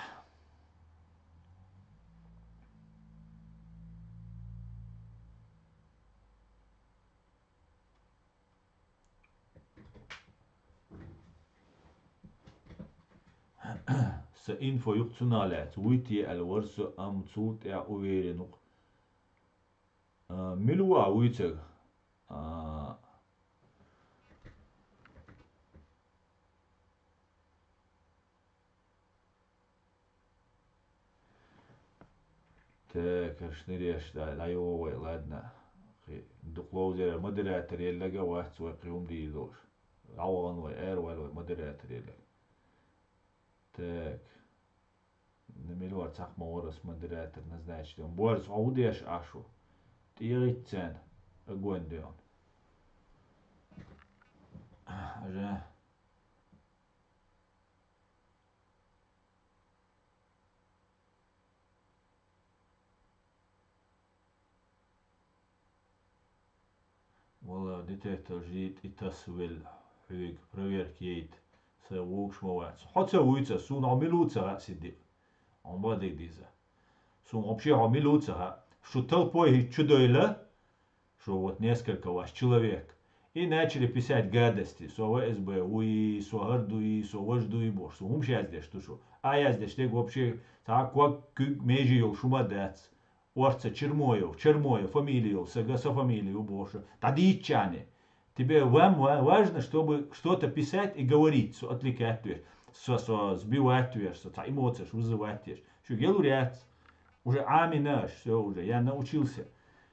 سإنفو يقتنالات ويتي الورس أم تسولت يا أويرينو ملوا ويتر كرشنريش لا يووي لادنا دقلوزر مدراتر يلقى واحد سوقيهم ديلوش عوان وير ولا مدراتر يلقى Так. На миллион цах маорас модератор назначил. Борс аудеш ашу. Тирицен. Огонь дел. أجا والله ديتاتور جيت إتسويل حويك проверкейт سووكش موات حتى سويتها سون عملوتها سيدي عم بدك ديزا سون вообще عملوتها что толпой чудойло что вот несколько ваш человек и начали писать гадости со ВСБ, УИ, со ГРДУИ, со ВожДУИ, бош, со умща здесь что шо. А я здесь тег вообще так как межил шумадец, орца Чермоев, фамилию, со фамилию боша. Тадичане. Тебе вам важно, чтобы что-то писать и говорить, со отвлекать, со сбивать, со эмоции, вызывать. Что говорят, уже аминаш, все уже, я научился.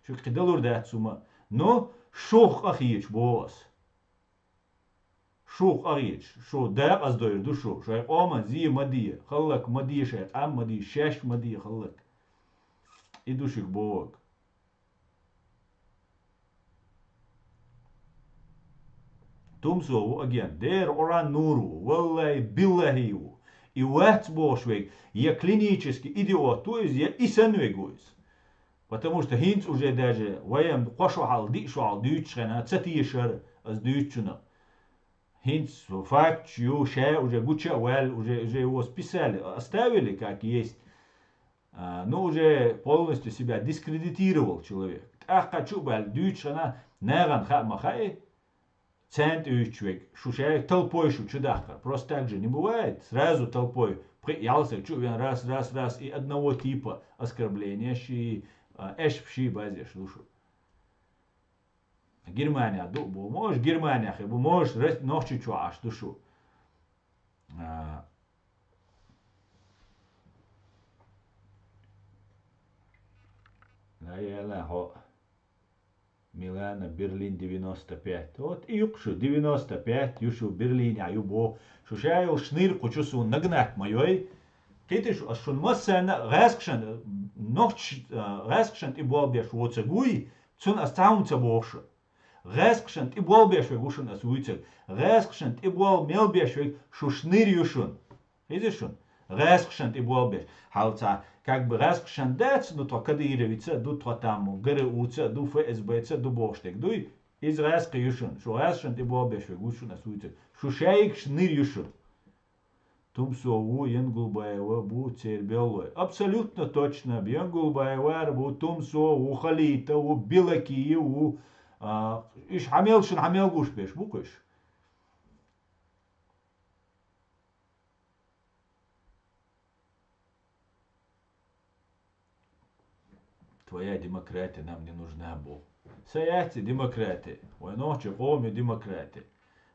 Что кидалур дать сума. Но шох ахич бос. شوخ أغيش شو داق أصدر دوشو شو قوما زي مدية خلك مدية شايت أم مدية شاش مدية خلك إدوشك بوك تمسو أجين دير أوران نورو والله بالله и вать бошвег, я клинический идиот, то есть я и сенвегуюсь. Потому что хинц уже даже, воем кошухал, дишуал, дючшена, цатишер, с дючуна. Хинц факт, чью ше уже гуча уэл, уже его списали, оставили как есть. Но уже полностью себя дискредитировал человек. Ах, хочу бал, дючшена, наган махай, цент учвек, шушай толпой чудахка. Просто так же не бывает. Сразу толпой приялся, чувен раз, и одного типа оскорбления, и эшпши базиш душу. Германия, бу можешь Германия, бу можешь ночью чуаш душу. لا هو ميلان برلين 95 вот и юкшу 95 юшу Берлин я юбо шо шайл шнир кучусу нагнак моей китиш ашун масана раскшан ночь раскшан и болбеш воцагуй цун астаунца бош раскшан и болбеш вегушун асуйцаг раскшан и бол мелбеш вег шо шнир юшун идишун раскшан и болбеш халца как бы раскшан дац, ну то кадыровица, ду то там ГРУца, ду ФСБца, ду боштек, ду из раска юшун, шо раскшан и болбеш вегушун асуйцаг, шо шаик шнир юшун. Тумсову Янгулбаева бу цербелой. Абсолютно точно. Янгулбаева бу Тумсову Халита, у Билаки, у иш хамел шин хамел гуш беш букаш. Твоя демократия нам не нужна была. Саяти демократия. Ой, ночи коми демократия.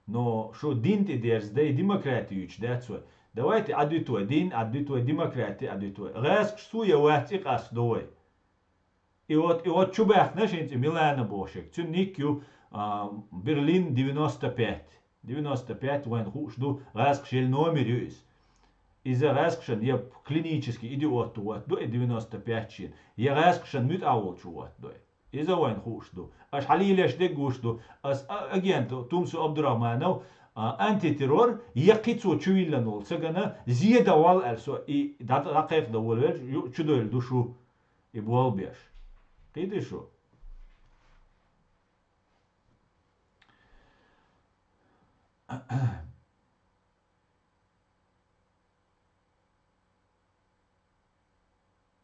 Но шо динти дерздай демократию ичдацу. Давайте адвитуй дин, адвитуй демократия, адвитуй. Раск суя вати кас довой. И вот чубах нашинти Милана бошек. Цю никю Берлин 95. 95 вайн хушду раск шель номер юис. Из-за раскшен я клинический идиот вот до 95 чин. Я раскшен мют аул чуват до. Из-за вайн хушду. Аш халилеш дегушду. Ас агенту Тумсу Абдурахманов антитеррор يقيتو чуилла нол цагана зиеда вал алсо и дакайф да волвер чудойл душу и буал беш. Ты шо?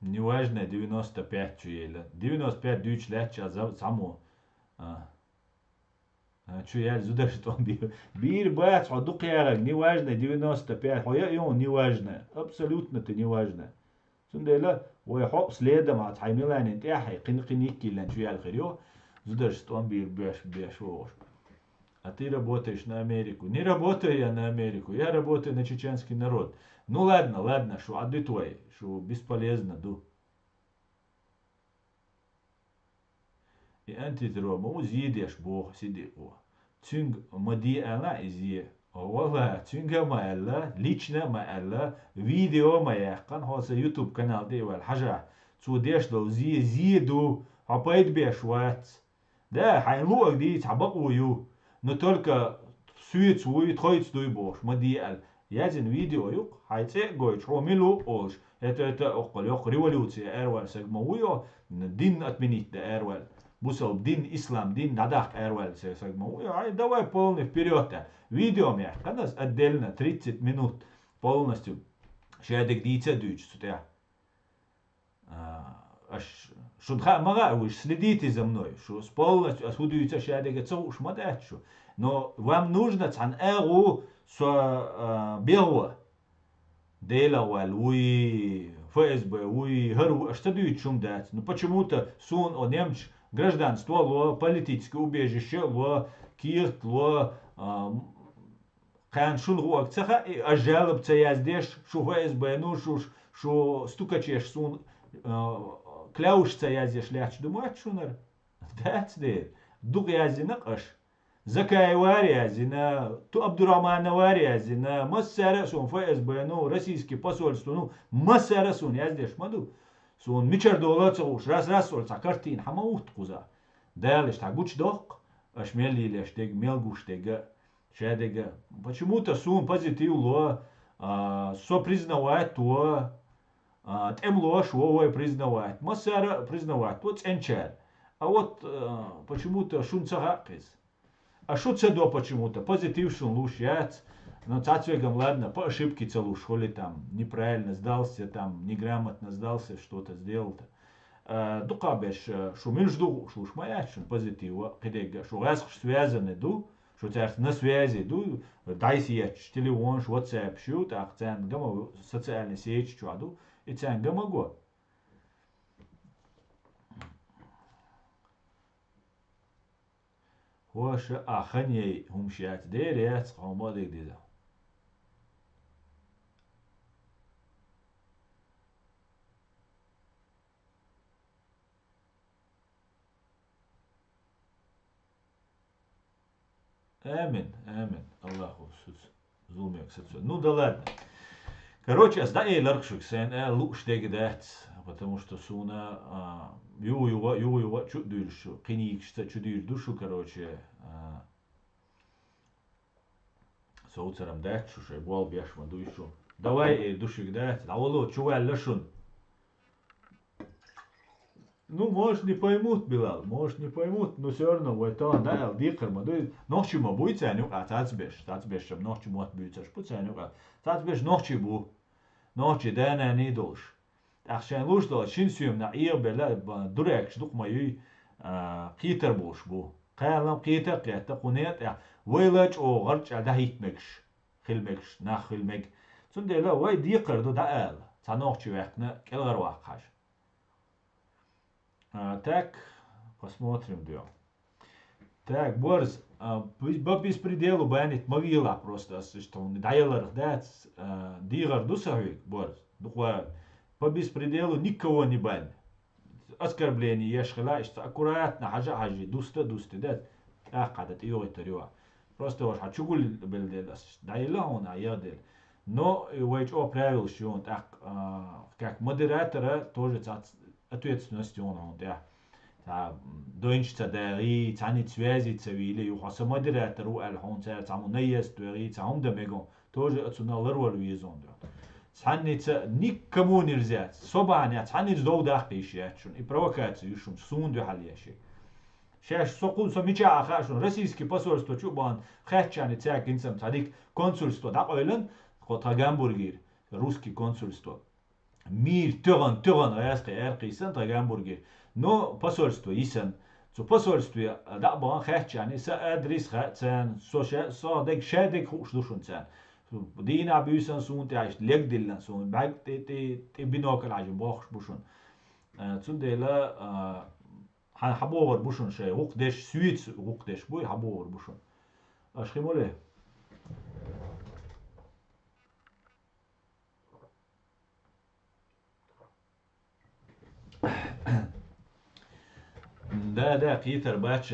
Неважно 95 чуела. 95 дюч леча само. Чуял зуда что он бир бац ходук яраг неважно 95 хоя йон неважно абсолютно это неважно. Сундела ой хоп следом от хаймилан انت احي قنقنيكي لان чуял خيريو зуда что он бир беш вош. А ты работаешь на Америку. Не работаю я на Америку, я работаю на чеченский народ. Ну ладно, что отдай твой, что бесполезно, ду. И антитеррор, му зидеш бог сиди о. Цюнг мади ала изие. Вала цюнга ма ала, лично ма ала, видео ма яхкан, хоса YouTube канал дивал хажа. Цу деш дол зиду, апайт беш ват. Да, хайнлуак ди табак ую. Но только سويت وي تخيت دوي بوش مدي يازن فيديو يق هايتي جويش هو ميلو أولش هتا أقل يق ريولوسيا أروال سجمويو دين أتمنيت دا أروال بوسو دين إسلام دين نداق أروال سجمويو هاي دواي полный вперед فيديو ميح كناس أدلنا 30 минут полностью شادك ديتا دوش сутя аш шудха мага уж следите за мной, что с полностью осудуется шадега цоуш мадачу. Но вам нужно цан эру со белого делавал уи ФСБ уи хару что дают шум дать. Ну почему-то сун о немч гражданство ло политическое убежище ло кирт ло كان شو الغوك تخا أجالب تيازديش شو ФСБ ну شو стукачеш сун كلاوش تيازيش ليش دموات شونر that's it دوق يازينا قش زكاي واري يازينا تو عبد الرحمن واري يازينا مسارة سون ФСБ ну российский посольство ну مسارة سون يازديش مدو سون ميشر دولار تغوش راس سول سكرتين حما وقت قزا دالش تاقوش دوق اش ميلي ليش تيج ميلغوش تيج شاديga почему-то сум позитив ло со признавать то тем ложь овой признавать масара признавать вот энчер а вот почему-то шун цагакис а шут до почему-то позитив шун лушять но цацвегам ладно по ошибке целуш холи там неправильно сдался там неграмотно сдался что-то сделал-то дукабеш шумин жду шуш маячун позитива кидега шугас связаны ду شو تعرف ناس ويازي دو دايسياتش تليفون واتساب شو تاعتان جما سوشيال سيتش شو عدو اتان جما جو هوش اخني هم شات ديريات قوم ديك ديدا آمين آمين الله ظلمك ستسوى ну да ладно короче сдай ларкшик сен луш дегдат потому что суна ю чудуш киник что чудуш душу короче соуцерам дат шуше бол бяшма душу давай душик дат давало чувал лашун ну, может, не поймут, Билал, может, не поймут, но все равно, вот он, да, дикар, мадуй, ночью ма будет ценю, а тацбеш, чем ночью мот будет, аж по ценю, а тацбеш ночью бу, ночью, да, не долж. Так что луж дал, шин сюм на ир бела, дурак, штук мою, китер буш бу, кайлам китер, кета, кунет, ويلج او غرج ده هيتمكش خلمكش نخلمك تندلا وي ديقر دو دال تنوخ وقتنا كلغر واقعش так посмотрим дё так борз по беспределу банит мовила просто что он дайлар да дигар дусави борз духва по беспределу никого не бан оскорбление ешхла что аккуратно حاجه دوسته да قعدت يوغي تريوا просто ваш хачугул белдес дайла он аядел но вайч о правил что он так как модератора тоже ответственность он да دوينش تداري تاني تسوازي تسويلي وخاصة مديراتر والحون تعمل نيس توري تعم دمجون توجه أتسونا لرور ويزون ده تاني نيك كمون رزات صباح تاني زود داقيش ياتشون إبروكات يشوم سون ده حاليا شيء شاش سقول سميتش آخرشون روسيسكي посольство чубан خاتشاني تاعك إنسان تاديك консульство да قايلن قطع جامبورغير روسكي консульство مير تغن راسقي أرقيسن تاجامبورغير но посольство исан цо посольстве да бан خاتشاني سأدرس خاتسان سوشا صادق شادق خوشلوشون سان دينا بيسان سون تعيش لك دلنا سون بعد تي بينوكل عجب باخش بوشون تون ديلا حبور بوشون شيء وقدش سويت وقدش بوي حبور بوشون اشخي موله да Питер Бач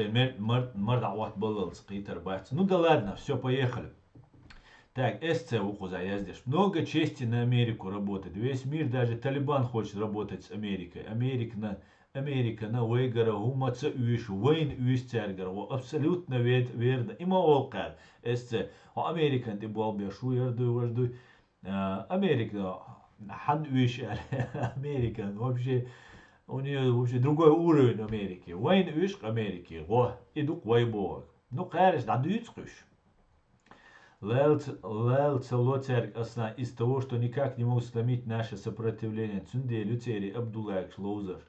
مرد عوات بللز Питер Бач ну да ладно все поехали Так, СЦ ухуза ездишь. Много чести на Америку работать. Весь мир, даже Талибан хочет работать с Америкой. Америка на вейгара гумаца уиш, вейн уиш цергар. Абсолютно верно. Има волкар. СЦ. Америка ты был бы шу ярду. Америка. Хан уиш. Америка. У нее вообще другой уровень Америки. Вейн уиш Америки. Идук вейбо. Ну, кажется, да дюцкуш. Лел цело церковь из того, что никак не могут сломить наше сопротивление. Цунде, Люцери, Абдуллах, Лоузер.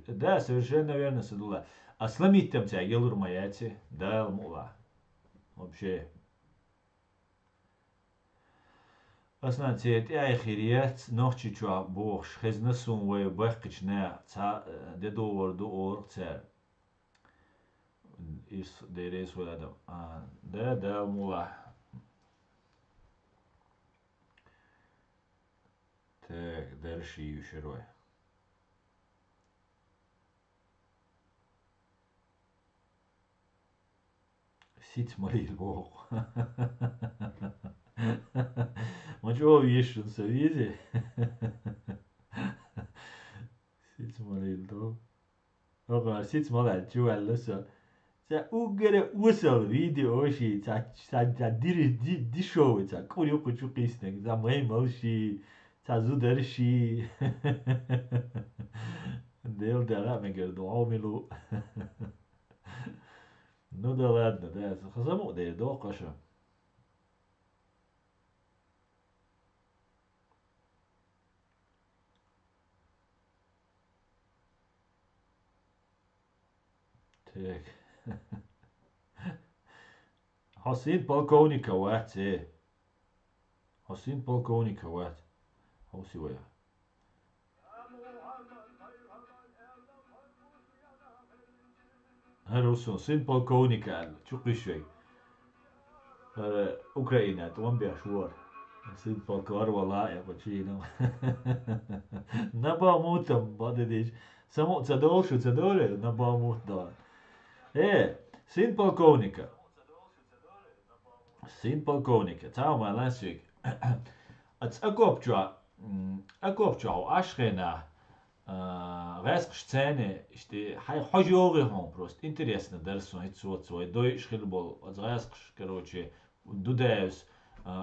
Да, совершенно верно, Садулла. А сломить там тебя, Гелур Маяти, да, мула. Вообще. Знаете, я хириет, ночи чуа бог, шхезнесун, вей бахкичне, ца, дедовар до ор, цер. Из дерес владам. Да, мула. Так, дальше еще рой. Сить молил Бог. Мы чего вишенся, види? Сить молил Бог. Ага, сить молил, чего лоса. За угere усал видео ши, за дишовы, за курю кучу писнек, за мои молши, за зударши. Дел дала мегерду аумилу. Ну да ладно, да, хазаму да до каша. Так. حسين полковника وات ايه. حسين полковника وات. حوسي ويا. هروسون سين полковника شو قشوي. أوكرانيا توان بيشوار. سين полковар والله يا بتشينو. نبا موتم بعد ديش. سمو تصدول شو تصدول نبا موت دار. ايه سين полковника. سين полковника. تعال ما لاسيك. أكوبجوا أشخنا غاسق شتاني اشتي حاجوغي هون بروست интересно درسون هيت صوت свой дой шхилбол غاسق короче дудаевс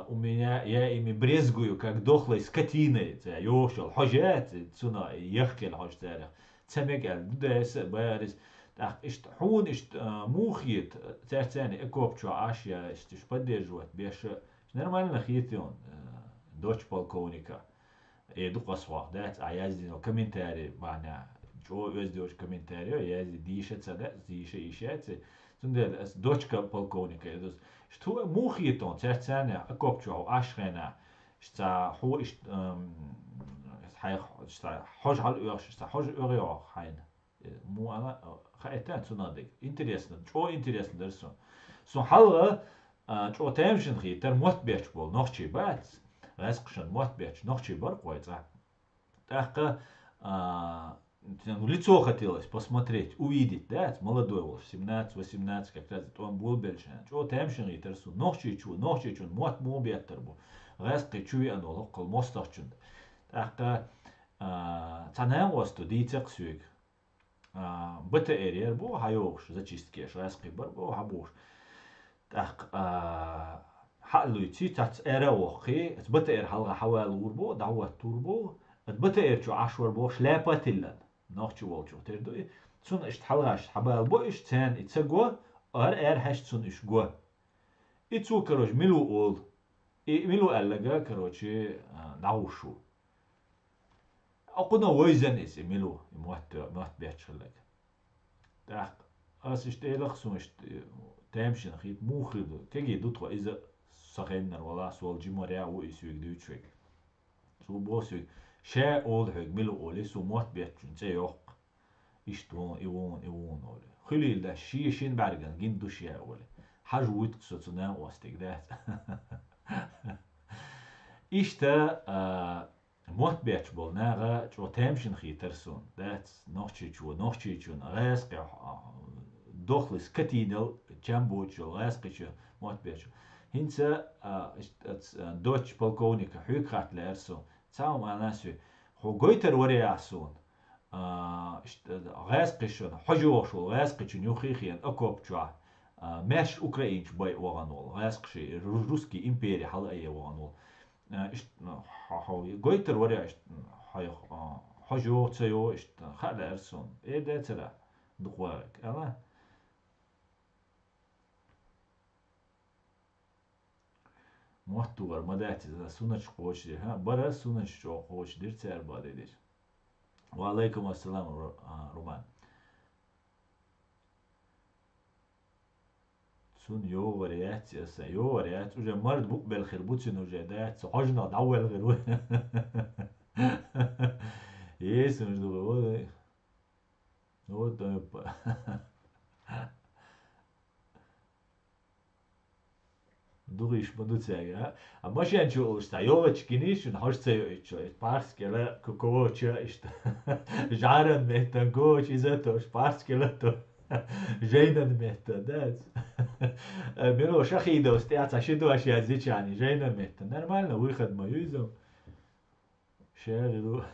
у меня я ими брезгую как дохлой скотиной я ёшал حاجات цуна يحكي الحاجات تسمع дудаевс بارис так ишт хун ишт мухит церцани экопчу ашья ишт поддерживать беш нормально хитон дочь полковника Edu qaswa dat a yazdino комментарий bana jo özдөж комментарий yazdi dişetse de dişe işetse tunde дочка полковника edus что мухитон церцане акопчо ашхена что хо ist хай что хож хал уяш что хож уяш хайн му ана хаэтан цунадик интересно что интересно дерсон so хал что темшин хитер мот беч бол нохчи бат Раскшен мот беч нохчи бар койца так лицо хотелось посмотреть, увидеть, да, молодой волк, 17-18, как раз он был бельшен. Чего темшин и терсу, нохчи чун, мот му беттербу. Раски чуи ано локал мостахчун. Так цанам осту дитек сюк. Быта эрер бу хайош зачисткеш, раски бар бу хабуш. Так حقلويتي تات إيرا وخي تبت إير حلقة حوال وربو دعوة توربو تبت إير شو عشور بو شلابة تلن نوخ شو والشو تردو إيه تسون إشت حلقة إشت حبال بو إشت سان إتساقوا إير هشت سون إشقوا إتسو كروش ملو أول ملو ألقا كروشي دعوشو أقودنا ويزن إسي ملو موت بيتش خلق تاق أس إشت إيلخ سون إشت تامشن خيط موخيدو كيجي دوتوا إذا سخنر ولا سوال جمهورية ويسوي دوتشوي سو بوسوي شاء أول حق ملو أولي سو موت بيتشون تيوق إشتون إيوون أولي خليل ده شين برجن جين دوشيا أولي حاج ويتك سوتنا واستك ده إشتا موت بيتش بولناغا جو تامشن خيترسون ده نوخشي چون غاسق دخلس كتينل جنبوچو غاسقشو موت بيتشو hinsa Deutsch polkovnika Hükratler erso caum anasvi ho goiter variasun غاسقشون حجوشو غاسقشون يوخيخيان أكوبشوا مش أوكرانيش باي وغانول غاسقشي روسكي إمبيري حال أي وغانول إشت goiter وريا إشت حجو تسيو إشت خال أرسون إيه ده ترى دقوارك ألا محتوى مدات سونش قوش ها برا سونش قوش دير تسير بعدين وعليكم السلام رومان سون يو وريات يو وريات وجا مرد بوك بالخربوتشن وجادات عجنا دعوة الغرو يس مش دغه هو ده دغيش بدو تساga amma sen čo sta jovač kiniš un hošce čo parskele kokovoča ist žaran metan goč izato parskele to žejnan metan that's Миро шахида устяц ашиду аши азичани жейна метта нормально выход мою изо шеру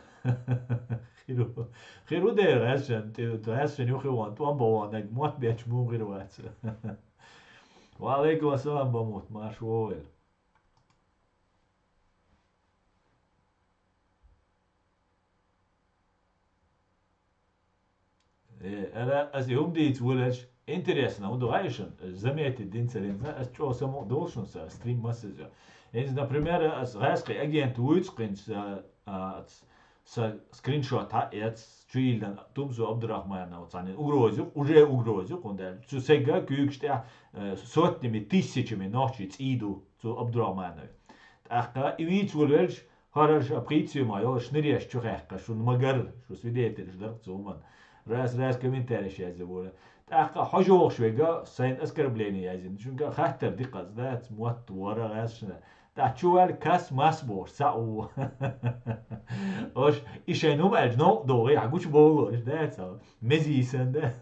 خيرو خيرو ده راشن تو راشن يخي وان تو ام بوان نجمات بيش مو غير واتس وعليكم السلام بموت ما شوال انا از يوم دي تولج интересно он дурайшен заметит день целен as что само должен со стрим месседжа если например as райский агент уйцкинс с скриншота стрилен тум zo обдрахмана оцанен угрозик уже угрозик он да zu сега kügste сотнями тысячами ночи иду zu обдрахмана ахта ивич вулж хараш априцию майо шныреш чухеха шун магар шу свидетель ждак зуман راس كومنتاريش يا زبوله تاقا حجوغ شويقا سين اسكر بليني يا زين شونقا خاطر دي قصدات موت ورا غاس تا تشوال كاس ماسبور ساو اوش ايشينوم اجنو دوغي حقوش بولو ايش دات مزي سنده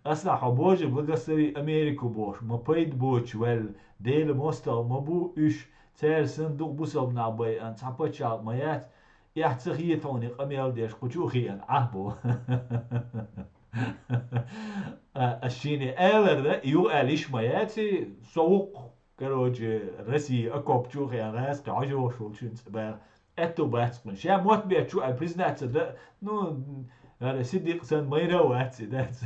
اصلا حبوج بلغسري امريكو بوش ما بيد بوش ويل ديل موستو مبو ايش تير صندوق بوصل نابي ان تابتشال مايات يحتسخي توني قميل ديش قشوخي ان عهبو الشيني آلر ده يو آليش ماياتي سوق كروج رسي أكوب تشوخي ان غاس كعجو شولشين سبار اتو باتسقن شا موت بيتشو البريزنات ده نو صديق سن ميرا واتسي دات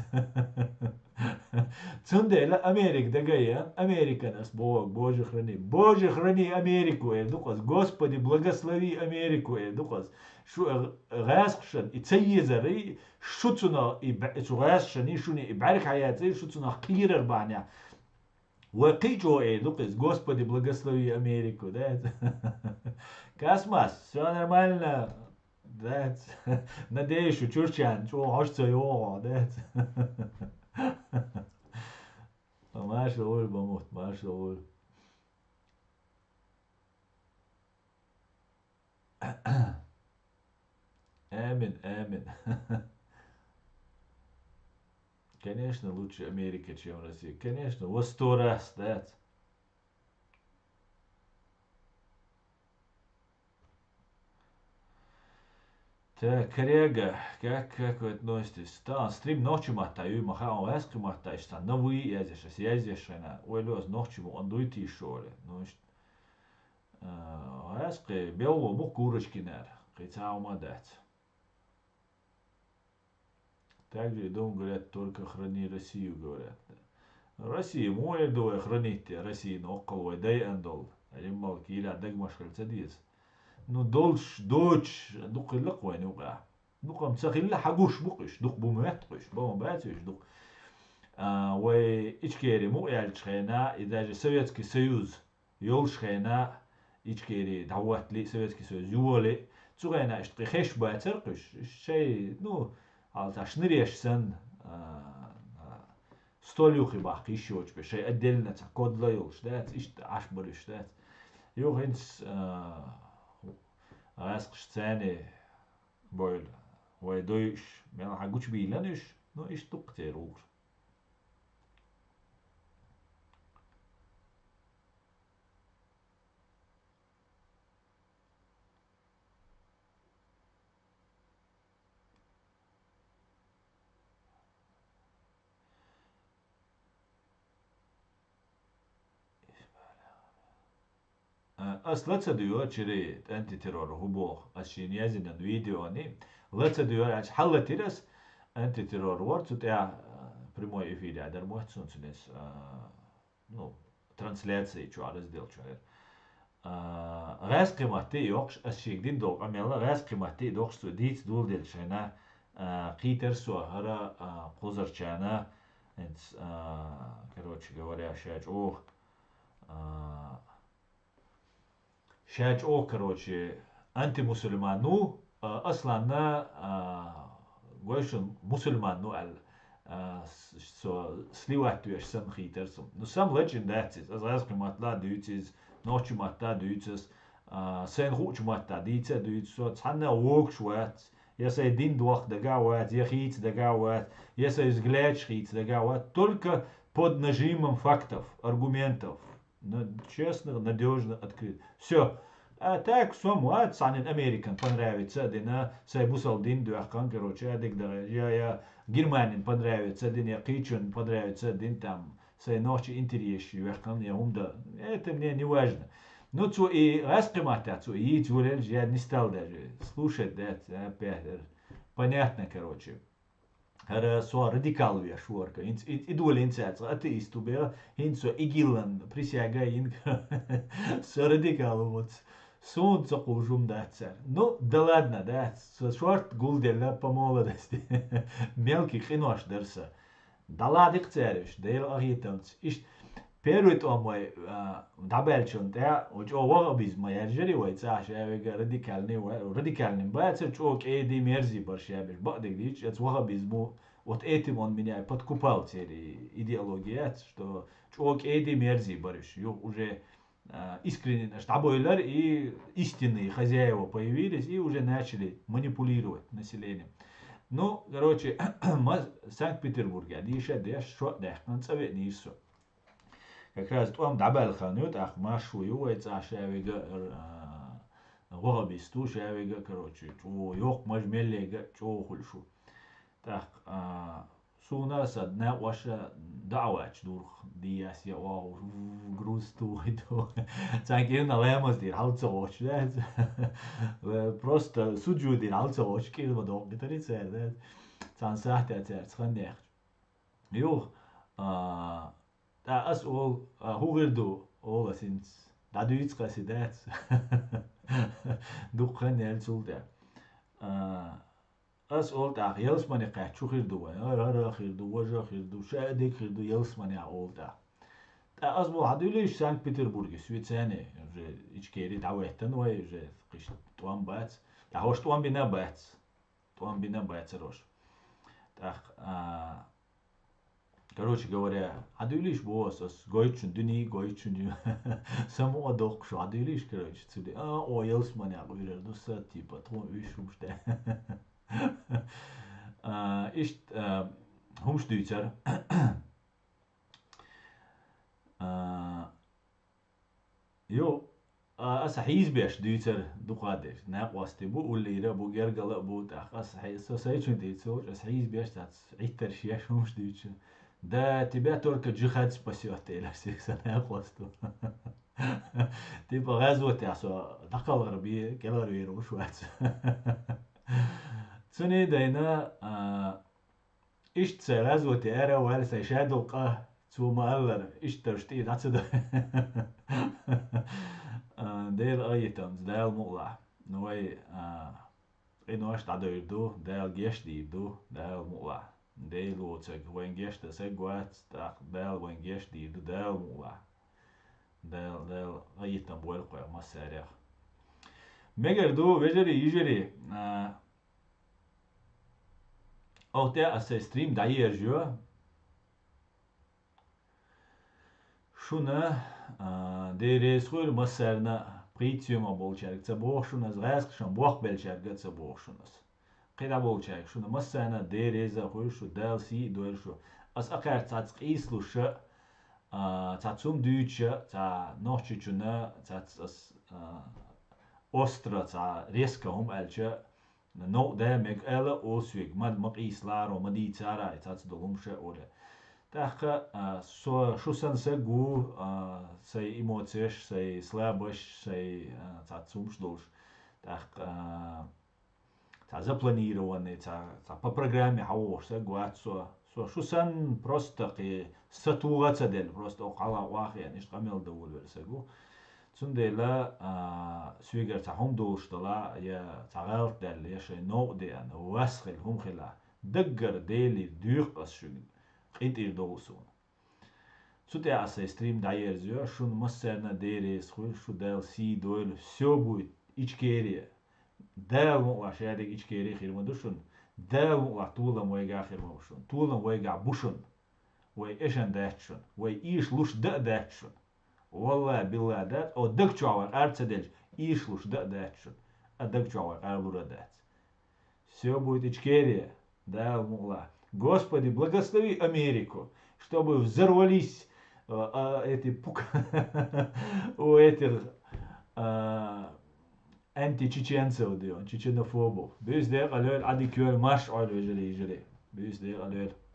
تسندي لا امريك دقيقة امريكا ناس بوج خرني امريكو دوقس господи благослови امريكو دوقس شو غاسقشن اتسيزري شوتنا شو غاسشني شوني ابعرك حياتي شوتنا خير اربعنا وقيجو دوقس господи благослови امريكو دات كاسماس все нормально دات надеюсь чурчан чё хочется его دات ما شغول بموت ما شغول آمن آمن конечно лучше Америка чем Россия конечно во 100 раз да так Корега как вы относитесь да стрим ночью матаю махао эск матаю что новый ездишь на ойлос ночью он дуйти шоле ну эск бело бу курочкинер кицао мадат также дом говорят только храни Россию говорят Россия мой до хранить Россию но около дай андол алимал киля дагмаш хальцадис نو دولش دوتش دوق اللقوة نوقع دوق مسخيل حقوش بقش دوق بوماتقش بوم باتش دوق و إيشكيري مو يالشخينا إذا جا سوفيتسكي سيوز يولشخينا إيشكيري دعوات لي سوفيتسكي سيوز يولي تسوغينا إشتقي خيش باترقش شيء نو على شنريش سن ستوليوخي باقي شوش بشيء أدلنا تكود لا يولش دات إشت عشبرش دات يوهنس Rasqış tane böyle. Ve doyuş. Ben haguç bilanış. No iş tuk ter olur. Как вы относитесь? Да, стрим ночью мотаю, махао эск мотаю, что новый ездишь, ездишь на. Ойлос ночью он дуйти шоле. Ну, а эск белого бу курочкинер. Кицао мадат. Также дом говорят только храни Россию говорят. Россия мой до хранить Россию. Но أصلا تديو شري أنت ترور هبوخ أشين يزن الفيديو أني لا تديو أش حلة ترس أنت ترور ورد تتاع بريمو يفيد عدر موت سونسنس نو ترانسليتسي شو على زديل شو غاز قيمتي يوكش أشيك دين دوق أميلا غاز قيمتي دوقش تو ديت دول ديل شينا قيتر سو هرا قوزر شانا انت كروتش говоря شاج أوه شاج أوه كروتش أنت مسلمان نو أصلا قويشن مسلمان نو ال سو سليوات ويش سم خيتر سم نو سم ليجند داتس از غاز قيمت لا دوتس نوتش ماتا دوتس سين خوش ماتا ديتا دوتس سو تحنا ووك شوات يسا دين دوخ دقاوات يخيت دقاوات يسا изглядь خيت دقاوات только под нажимом фактов, аргументов, честно, надежно, открыто. Все. А так, сомуат, санин Американ понравится, дина, сайбусал дин дуахкан, короче, адик да, я Германин понравится, дин, я Кичун понравится, дин там, сай ночи интересный, дуахкан, я умда, это мне не важно. Ну, цу и раскрымата, цу и тюрель, я не стал даже слушать, да, опять, понятно, короче. هذا سو راديكال ويا شوركا انت ادول انسات اتيستو بيا هنسو ايجيلان بريسياغا ين سو راديكال вот сон цокужум датсар ну да ладно да шорт гулдела по молодости мелкий хинош дерса да ладик цариш дейл агитанц иш первый то мой дабелчон да очо вагабиз моя жери вай цаш я радикальный бацер чок эди мерзи баршабиш бадик дич это вагабиз бу вот этим он меня подкупал цели идеология что чок эди мерзи бариш уже искренне штабойлер и истинные хозяева появились и уже начали манипулировать населением. Ну, короче, мы в Санкт-Петербурге, Адиша, Деш, Шо, Дехман, Цавет, Нису. Как раз там дабал ханют, ах, машу, юэц, а шавига, вагабисту, шавига, короче, чу, йох, мажмеллега, чу, хульшу. Так, суна садна ваша дауач дурх диас я вау груз туйто цанки на лемос дир халцооч да просто суджу дир халцооч кирма до битари цер да цан сахта цер цхандех ю да ас ол хугерду ол асинс да дуиц касидат дукхан элцулда أس قلت أخ يلسمني قاعد شو خير دوا را خير دوا وجا خير دوا شادك خير دوا يلسمني قلت أس بو عدو ليش سانت بطربرغ سويتساني إيش كيري تعويتن وي جي قش توان بات تعوش توان بنا بات روش так короче говоря عدو ليش بوس أس гойчун دني гойчун само адок шо عدو ليش короче цуди о يلسمني قوير دوسا типа тон виш уште ist Humstüzer jo أصحيز بيش ديتر دقادر ناقوستي بو واللي ربو جرجل بو تاخ أصحيز سوسايتشن ديتسوج أصحيز بيش تاس عيتر شياش humstüzer ده تبع ترك جخاد سباسيوتي لسيكس ناقوستو تبقى غزوة تاسو دقل غربية كلا غربية وشوات سني دينا إيش تسيرز وتيارا وهل سيشادو قه تو مالر إيش ترشتي داتسد ديل أيتمز ديل مقلع نوي إنو أش تعدو يردو ديل جيش ديردو ديل مقلع ديل وتسك وين جيش تسجوات تاق ديل وين جيش ديردو ديل مقلع ديل أيتم بوالقوة ما ساريخ ميجردو ويجري يجري Orta se stream d'ailleurs jeu. Şuna deresur masarna pritium bolçarık sabah şuna zgâsk şan boğ belçarık sabah şunas. Qida bolçarık şuna masarna dereza huy şu delsi doer şu. As akar tats qislu şu tatsum düçe ta nohçuçuna tats as ostra ta riskahum elçe نو ده مك ألا أوسويك مد مقيس لارو مدي تارا إتات دلهم شيء ولا Так, шусан сагу, сей эмоциеш, сей слабость, сей цумшдулш. Так, запланированный, по программе хауш, сагуат шусан просто ки сатугаца дель, просто окала вахи, ниш камел дول версагу. Цундела سويجر تاعهم دوش طلع يا تعال دل يا شيء نوع دي أنا واسخل هم خلا دقر ديلي ديوق أشجن قيد دوسون سوتي عسى ستريم داير زيو شون مسرنا ديريس خوي شو دال سي دويل سو بوي إيش كيري دال مو عشادك إيش كيري خير ما دوشون دال مو طولا مويجا خير ما بوشون طولا مويجا بوشون وي إيشان داتشون وي إيش لوش داتشون والله بالله دات او دك чувак арцедель ишлуш датшун а дак чувак арбура дат все будет Ичкерия да мула Господи благослови Америку чтобы взорвались эти у этих античеченцев чеченофобов бюз де алер ади кюр маш алер жили бюз де алер